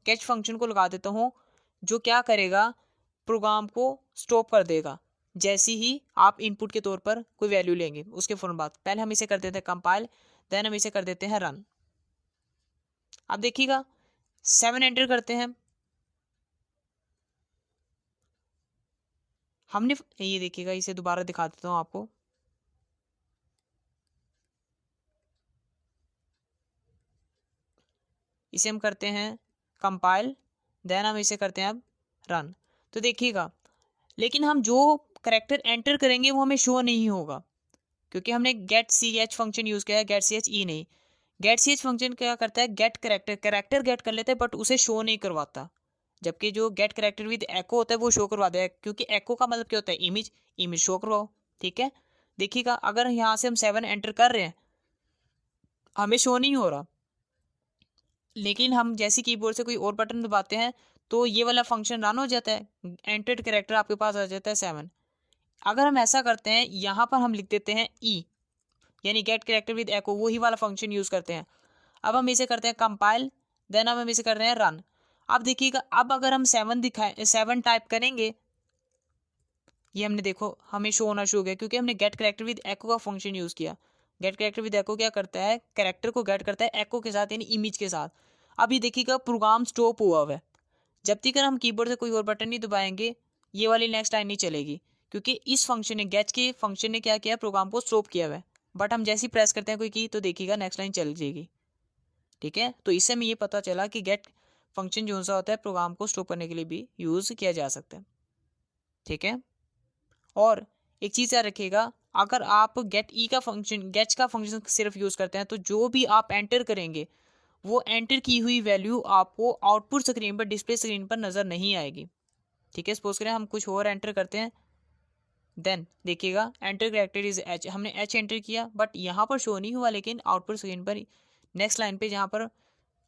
कैच फंक्शन को लगा देता हूँ, जो क्या करेगा, प्रोग्राम को स्टॉप कर देगा जैसे ही आप इनपुट के तौर पर कोई वैल्यू लेंगे। उसके फौरन बाद पहले हम इसे कर देते हैं कंपाइल, देन हम इसे कर देते हैं रन। अब देखिएगा 7 एंटर करते हैं हमने, ये देखिएगा, इसे दोबारा दिखा देता हूँ आपको। इसे हम करते हैं कंपाइल, देन हम इसे करते हैं अब रन। तो देखिएगा, लेकिन हम जो करेक्टर एंटर करेंगे वो हमें शो नहीं होगा, क्योंकि हमने get C H function use किया है, गेट सी एच ई नहीं। गेट सी एच फंक्शन क्या करता है, गेट करेक्टर, करेक्टर गेट कर लेता है बट उसे शो नहीं करवाता, जबकि जो गेट करेक्टर विद एको होता है वो शो करवा देगा, क्योंकि एको का मतलब क्या होता है, इमेज, इमेज शो करवाओ। ठीक है, देखिएगा अगर यहाँ से हम 7 एंटर कर रहे हैं हमें शो नहीं हो रहा, लेकिन हम जैसे कीबोर्ड से कोई और बटन दबाते हैं तो ये वाला फंक्शन रन हो जाता है, एंटर्ड कैरेक्टर आपके पास आ जाता है 7। अगर हम ऐसा करते हैं, यहाँ पर हम लिख देते हैं ई, यानी गेट कैरेक्टर विद एको, वही वाला फंक्शन यूज करते हैं। अब हम इसे करते हैं कंपाइल, देन अब हम इसे कर रहे हैं रन। अब देखिएगा, अब अगर हम 7 टाइप करेंगे, ये हमने देखो हमें शो होना शुरू हो गया, क्योंकि हमने गेट कैरेक्टर विद एको का फंक्शन यूज किया। गेट कैरेक्टर विद एको क्या करता है, कैरेक्टर को गेट करता है एको के साथ, यानी इमेज के साथ। अब ये देखिएगा प्रोग्राम स्टॉप हुआ हुआ है, जब तक हम कीबोर्ड से कोई और बटन नहीं दबाएंगे ये वाली नेक्स्ट लाइन नहीं चलेगी, क्योंकि इस फंक्शन ने, गेट के फंक्शन ने क्या किया, प्रोग्राम को स्टॉप किया हुआ है। बट हम जैसे ही प्रेस करते हैं कोई की तो देखिएगा नेक्स्ट लाइन चल जाएगी। ठीक है, तो इससे हमें ये पता चला कि गेट फंक्शन जो सा होता है प्रोग्राम को स्टॉप करने के लिए भी यूज किया जा सकता है। ठीक है, और एक चीज याद रखिएगा, अगर आप गेट ई का फंक्शन, गेट का फंक्शन सिर्फ यूज करते हैं तो जो भी आप एंटर करेंगे वो एंटर की हुई वैल्यू आपको आउटपुट स्क्रीन पर, डिस्प्ले स्क्रीन पर नजर नहीं आएगी। ठीक है, सपोज करें हम कुछ और एंटर करते हैं, देन देखिएगा एंटर कैरेक्टर इज एच, हमने एच एंटर किया बट यहाँ पर शो नहीं हुआ, लेकिन आउटपुट स्क्रीन पर नेक्स्ट लाइन पे जहाँ पर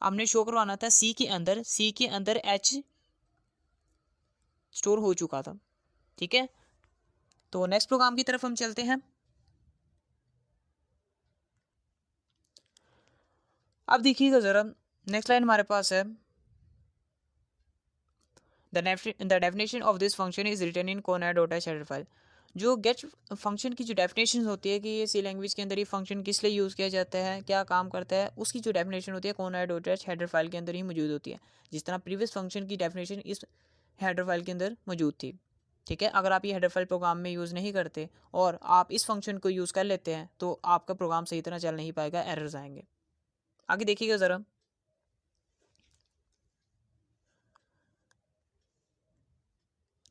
हमने शो करवाना था सी के अंदर, सी के अंदर एच स्टोर हो चुका था। ठीक है, तो नेक्स्ट प्रोग्राम की तरफ हम चलते हैं। अब देखिएगा जरा, नेक्स्ट लाइन हमारे पास है, the definition of this function is written in conad.h header file. जो गेट फंक्शन की जो डेफिनेशन होती है कि ये सी लैंग्वेज के अंदर ये फंक्शन किस लिए यूज़ किया जाता है, क्या काम करता है, उसकी जो डेफिनेशन होती है conad.h हेडर फाइल के अंदर ही मौजूद होती है, जिस तरह प्रीवियस फंक्शन की डेफिनेशन इस हेडर फाइल के अंदर मौजूद थी। ठीक है, अगर आप ये हेडर फाइल प्रोग्राम में यूज़ नहीं करते और आप इस फंक्शन को यूज़ कर लेते हैं तो आपका प्रोग्राम सही तरह चल नहीं पाएगा, एरर्स आएंगे। आगे देखिएगा ज़रा,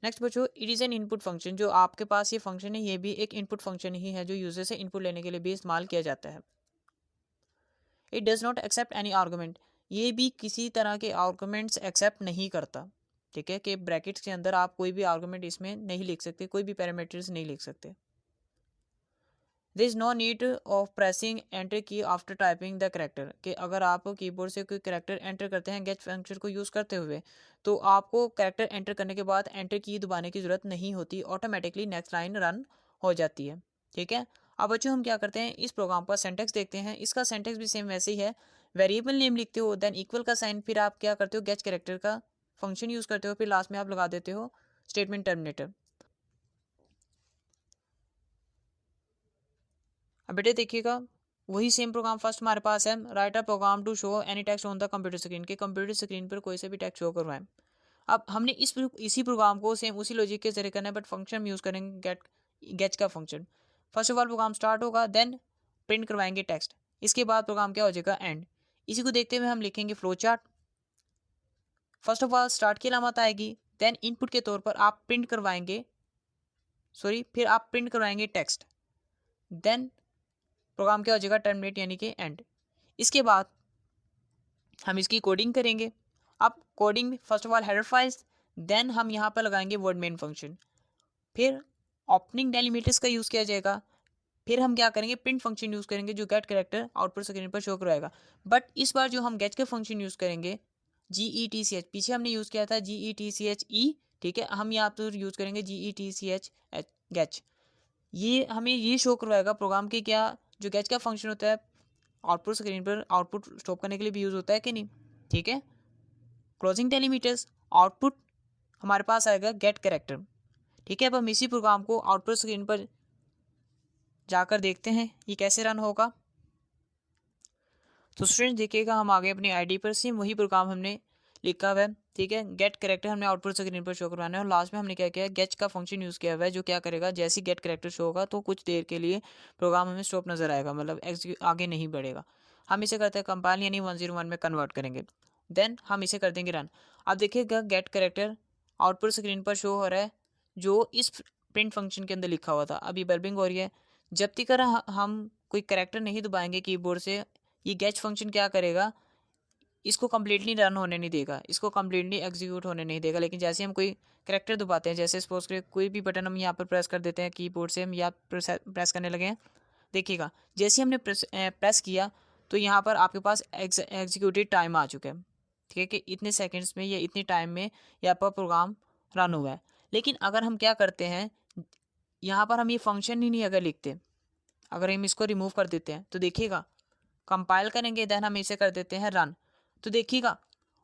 नेक्स्ट बच्चों, it is an input function. जो आपके पास ये फंक्शन है ये भी एक इनपुट फंक्शन ही है, जो यूजर से इनपुट लेने के लिए भी इस्तेमाल किया जाता है। It does not accept any argument, ये भी किसी तरह के आर्गूमेंट्स एक्सेप्ट नहीं करता। ठीक है, कि ब्रैकेट्स के अंदर आप कोई भी आर्गूमेंट इसमें नहीं लिख सकते, कोई भी पैरामीटर्स नहीं लिख सकते। There is no need of pressing enter की आफ्टर टाइपिंग द करेक्टर, कि अगर आप कीबोर्ड से कोई करेक्टर एंटर करते हैं गेट फंक्शन को यूज़ करते हुए तो आपको करेक्टर एंटर करने के बाद एंटर की दबाने की ज़रूरत नहीं होती, ऑटोमेटिकली नेक्स्ट लाइन रन हो जाती है। ठीक है, अब बच्चों हम क्या करते हैं, इस प्रोग्राम का सेंटेक्स देखते हैं। इसका सेंटेक्स भी सेम वैसे ही है, वेरिएबल नेम लिखते हो, देन इक्वल का साइन, फिर आप क्या करते हो, गेट कैरेक्टर का फंक्शन यूज़ करते हो, फिर लास्ट में आप लगा देते हो स्टेटमेंट टर्मिनेटर। अब बेटे देखिएगा, वही सेम प्रोग्राम फर्स्ट हमारे पास है, write a program to show any text on the computer screen, के कंप्यूटर स्क्रीन पर कोई से भी टेक्स्ट शो करवाएं। अब हमने इसी प्रोग्राम को सेम उसी लॉजिक के जरिए करना है, बट फंक्शन यूज़ करेंगे गेट का function. First of all programme start होगा, देन प्रिंट करवाएंगे टेक्स्ट, इसके बाद प्रोग्राम क्या हो जाएगा, एंड। इसी को देखते हुए हम लिखेंगे flow chart. First of all start की अलामत आएगी, देन इनपुट के तौर पर आप प्रिंट करवाएंगे, फिर आप प्रिंट करवाएंगे टेक्स्ट, देन प्रोग्राम क्या हो जाएगा, टर्मिनेट यानी कि एंड। इसके बाद हम इसकी कोडिंग करेंगे। अब coding first of all header files, then हम यहाँ पर लगाएंगे वर्ड मेन फंक्शन, फिर ओपनिंग डेलीमीटर्स का यूज़ किया जाएगा, फिर हम क्या करेंगे, प्रिंट फंक्शन यूज़ करेंगे जो गेट कैरेक्टर आउटपुट स्क्रीन पर शो करवाएगा। बट इस बार जो हम गेट का फंक्शन यूज़ करेंगे GETCH, पीछे हमने यूज़ किया था GETCHE, ठीक है, हम यहाँ पर यूज़ करेंगे GETCH गेच। ये हमें ये शो करवाएगा प्रोग्राम के क्या, जो गेच का फंक्शन होता है आउटपुट स्क्रीन पर आउटपुट स्टॉप करने के लिए भी यूज़ होता है कि नहीं, ठीक है। क्लोजिंग डेलिमीटर्स, आउटपुट हमारे पास आएगा गेट कैरेक्टर, ठीक है। अब हम इसी प्रोग्राम को आउटपुट स्क्रीन पर जाकर देखते हैं ये कैसे रन होगा। तो स्टूडेंट देखिएगा, हम आगे अपनी आईडी पर सेम वही प्रोग्राम हमने लिखा हुआ है, ठीक है। गेट कैरेक्टर हमने आउटपुट स्क्रीन पर शो करवाना है और लास्ट में हमने क्या किया है, गेट का फंक्शन यूज़ किया हुआ है जो क्या करेगा, जैसे गेट कैरेक्टर शो होगा तो कुछ देर के लिए प्रोग्राम हमें स्टॉप नजर आएगा, मतलब आगे नहीं बढ़ेगा। हम इसे करते हैं कंपाइल, यानी 101 में कन्वर्ट करेंगे, देन हम इसे कर देंगे रन। अब देखिएगा गेट कैरेक्टर आउटपुट स्क्रीन पर शो हो रहा है जो इस प्रिंट फंक्शन के अंदर लिखा हुआ था। अभी बर्बिंग हो रही है, जब तक हम कोई कैरेक्टर नहीं दबाएंगे कीबोर्ड से, ये गेट फंक्शन क्या करेगा, इसको कम्प्लीटली रन होने नहीं देगा, इसको कम्प्लीटली एग्जीक्यूट होने नहीं देगा। लेकिन जैसे हम कोई कैरेक्टर दबाते हैं, जैसे सपोज करें कोई भी बटन हम यहाँ पर प्रेस कर देते हैं कीबोर्ड से, हम यहाँ प्रेस करने लगे हैं, देखिएगा जैसे हमने प्रेस किया तो यहाँ पर आपके पास एग्जीक्यूटेड टाइम आ चुका है, ठीक है, कि इतने सेकंड्स में या इतने टाइम में यहाँ पर प्रोग्राम रन हुआ है। लेकिन अगर हम क्या करते हैं, यहाँ पर हम ये फंक्शन ही नहीं अगर लिखते, अगर हम इसको रिमूव कर देते हैं तो देखिएगा कंपाइल करेंगे, देन हम इसे कर देते हैं रन, तो देखिएगा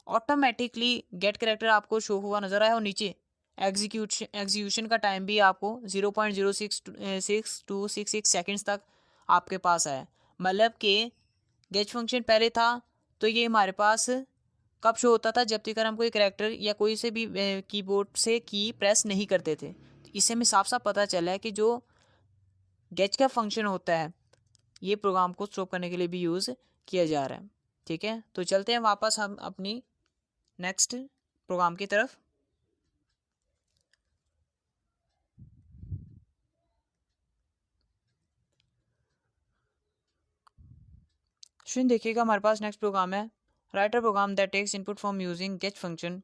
ऑटोमेटिकली गेट कैरेक्टर आपको शो हुआ नजर आया और नीचे एग्जीक्यूशन का टाइम भी आपको 0.062666 सेकेंड्स तक आपके पास आया। मतलब कि गेट फंक्शन पहले था तो ये हमारे पास कब शो होता था, जब तक हम कोई कैरेक्टर या कोई से भी कीबोर्ड से की प्रेस नहीं करते थे। तो इससे हमें साफ साफ पता चला है कि जो गेट का फंक्शन होता है ये प्रोग्राम को स्टॉप करने के लिए भी यूज़ किया जा रहा है, ठीक है। तो चलते हैं वापस हम अपनी नेक्स्ट प्रोग्राम की तरफ। स्टूडेंट देखिएगा हमारे पास नेक्स्ट प्रोग्राम है, writer program that takes input from using get function.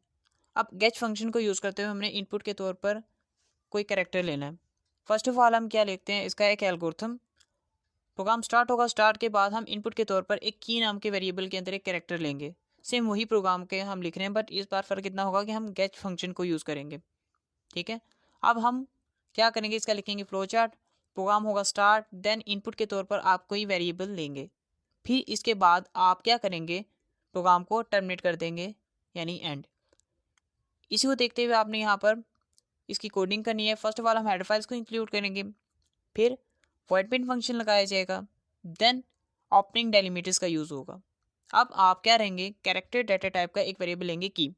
अब गेट फंक्शन को यूज़ करते हुए हमने इनपुट के तौर पर कोई कैरेक्टर लेना है। फर्स्ट ऑफ ऑल हम क्या लिखते हैं, इसका एक एल्गोरिथम, प्रोग्राम स्टार्ट होगा, स्टार्ट के बाद हम इनपुट के तौर पर एक की नाम के वेरिएबल के अंदर एक कैरेक्टर लेंगे। सेम वही प्रोग्राम के हम लिख रहे हैं, बट इस बार फ़र्क इतना होगा कि हम गेट फंक्शन को यूज़ करेंगे, ठीक है। अब हम क्या करेंगे, इसका लिखेंगे फ्लो चार्ट, प्रोग्राम होगा स्टार्ट, देन इनपुट के तौर पर आप कोई वेरिएबल लेंगे, फिर इसके बाद आप क्या करेंगे, प्रोग्राम को टर्मिनेट कर देंगे, यानी एंड। इसी को देखते हुए आपने यहाँ पर इसकी कोडिंग करनी है। फर्स्ट ऑफ ऑल हम हेडर फाइल्स को इंक्लूड करेंगे, फिर वॉइड प्रिंट फंक्शन लगाया जाएगा, देन ओपनिंग डेलिमीटर्स का यूज़ होगा। अब आप क्या रहेंगे, कैरेक्टर डाटा टाइप का एक वेरिएबल लेंगे की,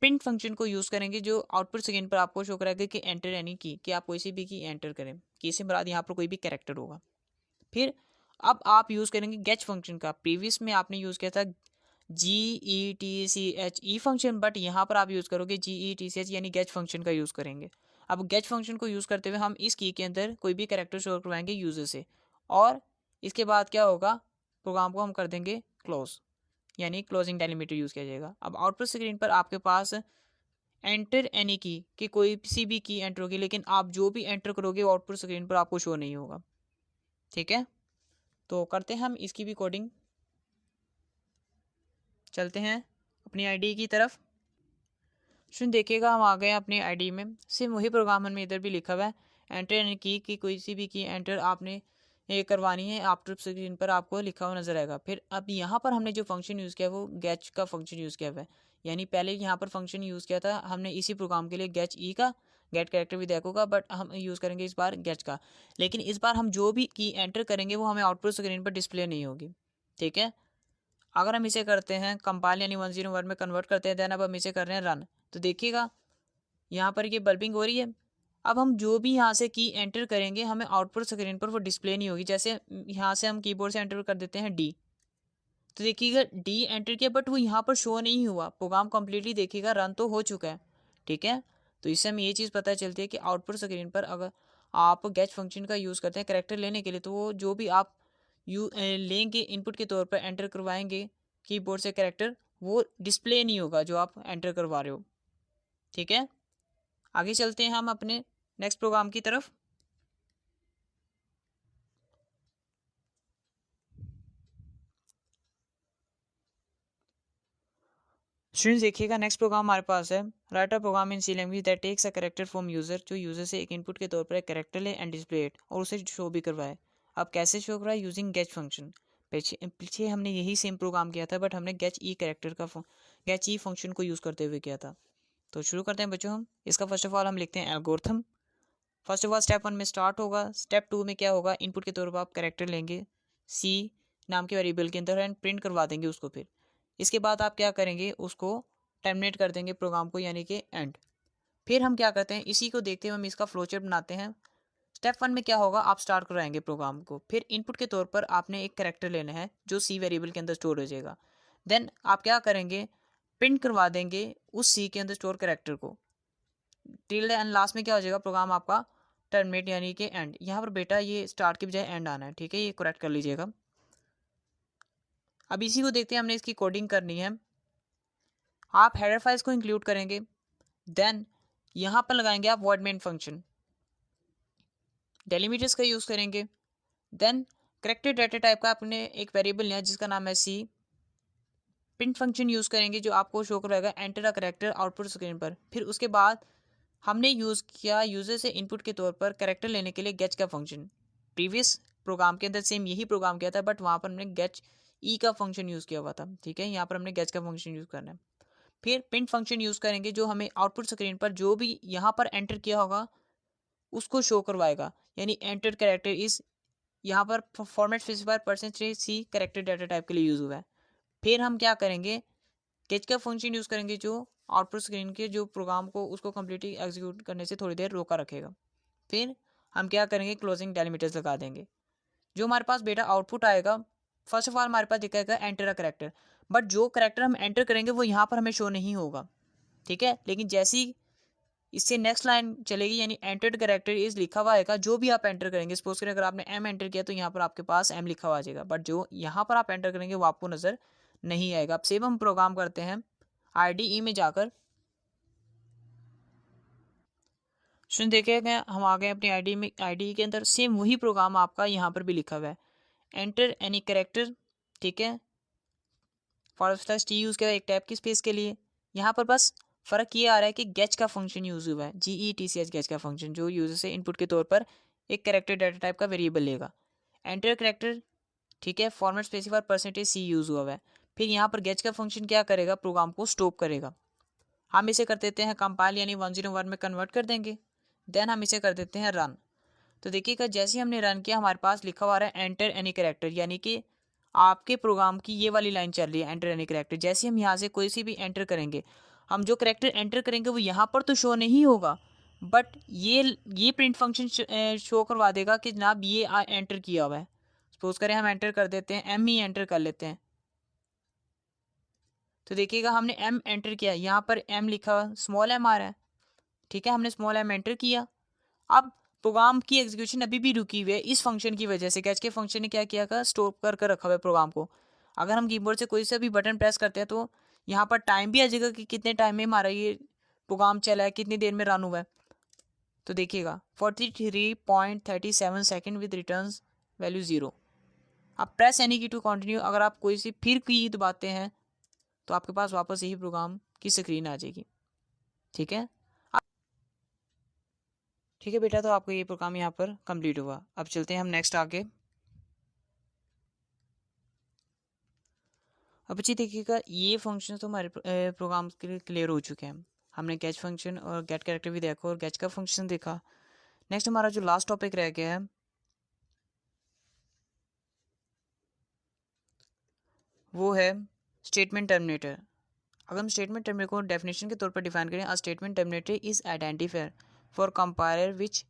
प्रिंट फंक्शन को यूज़ करेंगे जो आउटपुट स्क्रीन पर आपको शो कराएगा कि एंटर एनी की, कि आप कोई सी भी की एंटर करें, की से मुराद यहाँ पर कोई भी कैरेक्टर होगा। फिर अब आप यूज़ करेंगे गेट फंक्शन का, प्रीवियस में आपने यूज़ किया था GETCHE फंक्शन, बट यहाँ पर आप यूज़ करोगे GETCH यानी गेट फंक्शन का यूज़ करेंगे। अब गेट फंक्शन को यूज़ करते हुए हम इस की के अंदर कोई भी कैरेक्टर शो करवाएंगे यूज़र से, और इसके बाद क्या होगा, प्रोग्राम को हम कर देंगे क्लोज, यानी क्लोजिंग डेलिमीटर यूज़ किया जाएगा। अब आउटपुट स्क्रीन पर आपके पास एंटर एनी की कि कोई सी भी की एंटर होगी, लेकिन आप जो भी एंटर करोगे वो आउटपुट स्क्रीन पर आपको शो नहीं होगा, ठीक है। तो करते हैं हम इसकी भी कोडिंग, चलते हैं अपनी आईडी की तरफ। सुन देखिएगा हम आ गए अपनी आईडी में, सेम वही प्रोग्राम हमने इधर भी लिखा हुआ है, एंटर एनी की कि कोई सी भी की एंटर आपने ये करवानी है, आउटपुट स्क्रीन पर आपको लिखा हुआ नजर आएगा। फिर अब यहाँ पर हमने जो फंक्शन यूज़ किया वो गेट का फंक्शन यूज़ किया हुआ है, यानी पहले यहाँ पर फंक्शन यूज़ किया था हमने इसी प्रोग्राम के लिए गेट ई का, गेट कैरेक्टर विद एको का, बट हम यूज़ करेंगे इस बार गेट का। लेकिन इस बार हम जो भी की एंटर करेंगे वो हमें आउटपुट स्क्रीन पर डिस्प्ले नहीं होगी, ठीक है। अगर हम इसे करते हैं कंपाइल यानी 101 में कन्वर्ट करते हैं, देन अब हम इसे कर रहे हैं रन, तो देखिएगा यहाँ पर ये बल्बिंग हो रही है। अब हम जो भी यहाँ से की एंटर करेंगे हमें आउटपुट स्क्रीन पर वो डिस्प्ले नहीं होगी। जैसे यहाँ से हम कीबोर्ड से एंटर कर देते हैं डी, तो देखिएगा डी एंटर किया बट वो यहाँ पर शो नहीं हुआ, प्रोग्राम कम्प्लीटली देखिएगा रन तो हो चुका है, ठीक है। तो इससे हमें ये चीज़ पता चलती है कि आउटपुट स्क्रीन पर अगर आप गेट फंक्शन का यूज़ करते हैं कैरेक्टर लेने के लिए, तो वो जो भी आप लेंगे इनपुट के तौर पर एंटर करवाएंगे कीबोर्ड से कैरेक्टर, वो डिस्प्ले नहीं होगा जो आप एंटर करवा रहे हो, ठीक है। आगे चलते हैं हम अपने नेक्स्ट प्रोग्राम की तरफ। स्टूडेंट्स देखिएगा नेक्स्ट प्रोग्राम हमारे पास है write a program in C language that takes a character from user, जो यूजर से एक इनपुट के तौर पर एक कैरेक्टर ले एंड डिस्प्ले इट और उसे शो भी करवाए। अब कैसे शो करवाए? Using get function. पीछे पीछे हमने यही सेम प्रोग्राम किया था, बट हमने गेट ई कैरेक्टर का गेट ई फंक्शन को यूज़ करते हुए किया था। तो शुरू करते हैं बच्चों हम इसका। फर्स्ट ऑफ ऑल हम लिखते हैं algorithm. First of all step 1 में स्टार्ट होगा। स्टेप 2 में क्या होगा? इनपुट के तौर पर आप कैरेक्टर लेंगे सी नाम के वेरिएबल के अंदर एंड प्रिंट करवा देंगे उसको। फिर इसके बाद आप क्या करेंगे? उसको टर्मिनेट कर देंगे प्रोग्राम को, यानी कि एंड। फिर हम क्या करते हैं? इसी को देखते हुए हम इसका फ्लोचार्ट बनाते हैं। स्टेप 1 में क्या होगा? आप स्टार्ट कराएंगे प्रोग्राम को। फिर इनपुट के तौर पर आपने एक कैरेक्टर लेना है जो सी वेरिएबल के अंदर स्टोर हो जाएगा। देन आप क्या करेंगे? प्रिंट करवा देंगे उस सी के अंदर स्टोर कैरेक्टर को। टिल एंड लास्ट में क्या हो जाएगा? प्रोग्राम आपका टर्मिनेट यानी कि एंड। यहाँ पर बेटा ये स्टार्ट की बजाय एंड आना है, ठीक है? ये करेक्ट कर लीजिएगा। अब इसी को देखते हैं, हमने इसकी कोडिंग करनी है। आप हेडर फाइल्स को इंक्लूड करेंगे। देन यहाँ पर लगाएंगे आप वर्ड मेन फंक्शन, डेलीमीटर्स का यूज़ करेंगे। देन करेक्टेड डाटा टाइप का आपने एक वेरिएबल लिया जिसका नाम है सी। प्रिंट फंक्शन यूज़ करेंगे जो आपको शो कराएगा enter a character output screen पर। फिर उसके बाद हमने यूज़ किया यूज़र से इनपुट के तौर पर कैरेक्टर लेने के लिए गेट का फंक्शन। प्रीवियस प्रोग्राम के अंदर सेम यही प्रोग्राम किया था, बट वहाँ पर हमने गेट ई का फंक्शन यूज़ किया हुआ था, ठीक है? यहाँ पर हमने गेट का फंक्शन यूज़ करना है। फिर प्रिंट फंक्शन यूज़ करेंगे जो हमें आउटपुट स्क्रीन पर जो भी यहाँ पर एंटर किया होगा उसको शो करवाएगा, यानी एंटर कैरेक्टर इज यहाँ पर फॉर्मेट स्पेसिफायर परसेंटेज सी कैरेक्टर डाटा टाइप के लिए यूज़ हुआ है। फिर हम क्या करेंगे? गेट का फंक्शन यूज़ करेंगे जो आउटपुट स्क्रीन के जो प्रोग्राम को उसको कम्प्लीटली एग्जीक्यूट करने से थोड़ी देर रोका रखेगा। फिर हम क्या करेंगे? क्लोजिंग डेलिमीटर्स लगा देंगे। जो हमारे पास बेटा आउटपुट आएगा, फर्स्ट ऑफ ऑल हमारे पास दिखाएगा एंटर अ करेक्टर, बट जो करेक्टर हम एंटर करेंगे वो यहाँ पर हमें शो नहीं होगा, ठीक है? लेकिन जैसी इससे नेक्स्ट लाइन चलेगी, यानी एंटर्ड करेक्टर इज लिखा हुआ आएगा जो भी आप एंटर करेंगे। सपोज करें अगर आपने एम एंटर किया तो यहाँ पर आपके पास एम लिखा हुआ आ जाएगा, बट जो यहाँ पर आप एंटर करेंगे वो आपको नज़र नहीं आएगा। अब सेम हम प्रोग्राम करते हैं IDE में जाकर। सुन देखिए गए हम आ गए अपनी IDE के अंदर। सेम वही प्रोग्राम आपका यहाँ पर भी लिखा हुआ है, एंटर एनी करेक्टर, ठीक है? /t यूज़ किया एक टैब की स्पेस के लिए। यहाँ पर बस फ़र्क ये आ रहा है कि गेच का फंक्शन यूज़ हुआ है, GETCH गेच का फंक्शन, जो यूज़र से इनपुट के तौर पर एक कैरेक्टर डाटा टाइप का वेरिएबल लेगा। एंटर कैरेक्टर, ठीक है? फॉर्मेट स्पेसिफायर %c यूज़ हुआ है। फिर यहाँ पर गेच का फंक्शन क्या करेगा? प्रोग्राम को स्टॉप करेगा। हम इसे कर देते हैं कंपाइल, यानी 101 में कन्वर्ट कर देंगे। देन हम इसे कर देते हैं रन। तो देखिएगा जैसे ही हमने रन किया हमारे पास लिखा हुआ है एंटर एनी कैरेक्टर, यानी कि आपके प्रोग्राम की ये वाली लाइन चल रही है एंटर एनी कैरेक्टर। जैसे हम यहाँ से कोई सी भी एंटर करेंगे, हम जो कैरेक्टर एंटर करेंगे वो यहाँ पर तो शो नहीं होगा, बट ये प्रिंट फंक्शन शो करवा देगा कि जनाब ये एंटर किया हुआ है। सपोज करें हम एंटर कर देते हैं, एम ही एंटर कर लेते हैं। तो देखिएगा हमने एम एंटर किया, यहाँ पर एम लिखा स्मॉल एम आ रहा है, ठीक है? हमने स्मॉल एम एंटर किया। अब प्रोग्राम की एग्जीक्यूशन अभी भी रुकी हुई है इस फंक्शन की वजह से। कैच के फंक्शन ने क्या किया का? स्टॉप कर कर रखा हुआ है प्रोग्राम को। अगर हम कीबोर्ड से कोई सा भी बटन प्रेस करते हैं तो यहाँ पर टाइम भी आ जाएगा कि कितने टाइम में हमारा ये प्रोग्राम चला है, कितनी देर में रन हुआ है। तो देखिएगा 43.37 सेकेंड विद रिटर्न वैल्यू 0। अब प्रेस एनी की टू कंटिन्यू, अगर आप कोई सी फिर की दबाते हैं तो आपके पास वापस यही प्रोग्राम की स्क्रीन आ जाएगी, ठीक है? ठीक है बेटा, तो आपका ये प्रोग्राम यहाँ पर कंप्लीट हुआ। अब चलते हैं हम नेक्स्ट आगे। अब बच्चे देखिएगा ये फंक्शन तो हमारे प्रोग्राम के लिए क्लियर हो चुके हैं। हमने गेट फंक्शन और गेट कैरेक्टर भी देखा और गेट का फंक्शन देखा। नेक्स्ट हमारा जो लास्ट टॉपिक रह गया है वो है स्टेटमेंट टर्मिनेटर। अगर हम स्टेटमेंट टर्मिनेटर को डेफिनेशन के तौर पर डिफाइन करें, a statement terminator is identifier for compiler which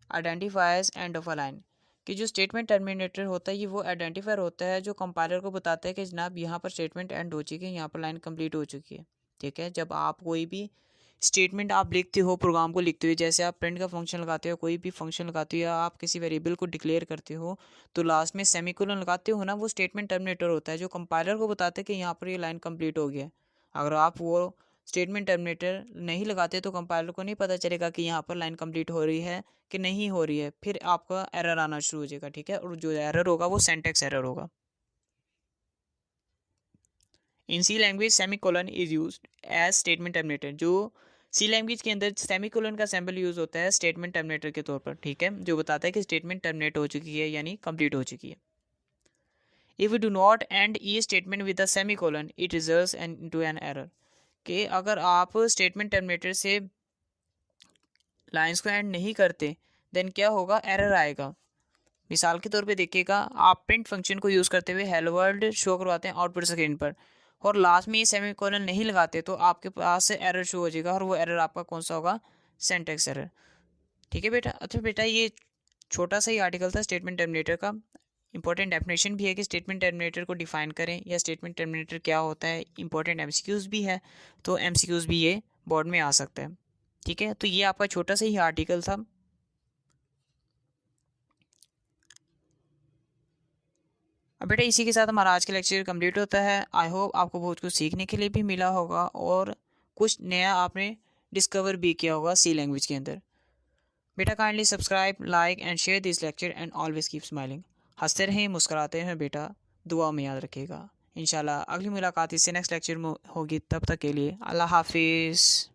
identifies end of a line. कि जो स्टेटमेंट टर्मिनेटर होता है ये वो आइडेंटिफायर होता है जो कंपाइलर को बताता है कि जनाब यहाँ पर स्टेटमेंट एंड हो चुकी है, यहाँ पर लाइन कंप्लीट हो चुकी है, ठीक है? जब आप कोई भी स्टेटमेंट आप लिखते हो, प्रोग्राम को लिखते हो, जैसे आप प्रिंट का फंक्शन लगाते हो, कोई भी फंक्शन लगाते हो, या आप किसी वेरिएबल को डिक्लेयर करते हो तो लास्ट में सेमीकोलन लगाते हो ना, वो स्टेटमेंट टर्मिनेटर होता है जो कंपाइलर को बताता है कि यहाँ पर ये लाइन कंप्लीट हो गया है। अगर आप वो स्टेटमेंट टर्मिनेटर नहीं लगाते तो कंपाइलर को नहीं पता चलेगा कि यहाँ पर लाइन कंप्लीट हो रही है कि नहीं हो रही है, फिर आपका एरर आना शुरू हो जाएगा, ठीक है? और जो एरर होगा वो सिंटैक्स एरर होगा। In C language semicolon is use as statement terminator. जो सी लैंग्वेज के अंदर सेमीकोलन का सिंबल यूज होता है स्टेटमेंट टर्मिनेटर के तौर पर, ठीक है, जो बताता है कि स्टेटमेंट टर्मिनेट हो चुकी है यानी कंप्लीट हो चुकी है। If you do not and e statement with a semicolon it results into an error. कि अगर आप स्टेटमेंट टर्मिनेटर से लाइंस को एंड नहीं करते देन क्या होगा, एरर आएगा। मिसाल के तौर पे देखिएगा, आप प्रिंट फंक्शन को यूज़ करते हुए हेलो वर्ल्ड शो करवाते हैं आउटपुट स्क्रीन पर और लास्ट में ये सेमीकोलन नहीं लगाते तो आपके पास से एरर शो हो जाएगा और वो एरर आपका कौन सा होगा, सिंटैक्स एरर। ठीक है बेटा। अच्छा बेटा, ये छोटा सा ही आर्टिकल था स्टेटमेंट टर्मिनेटर का। इंपॉर्टेंट डेफिनेशन भी है कि स्टेटमेंट टर्मिनेटर को डिफाइन करें या स्टेटमेंट टर्मिनेटर क्या होता है। इंपॉर्टेंट एमसीक्यूज़ भी है, तो एमसीक्यूज़ भी ये बोर्ड में आ सकता है। ठीक है, तो ये आपका छोटा सा ही आर्टिकल था। अब बेटा इसी के साथ हमारा आज का लेक्चर कंप्लीट होता है। आई होप आपको बहुत कुछ सीखने के लिए भी मिला होगा और कुछ नया आपने डिस्कवर भी किया होगा सी लैंग्वेज के अंदर। बेटा kindly subscribe, like and share this lecture and always keep smiling. हंसते रहें, मुस्कुराते हैं बेटा, दुआ में याद रखिएगा। इंशाल्लाह अगली मुलाकात इससे नेक्स्ट लेक्चर में होगी। तब तक के लिए अल्लाह हाफिज़।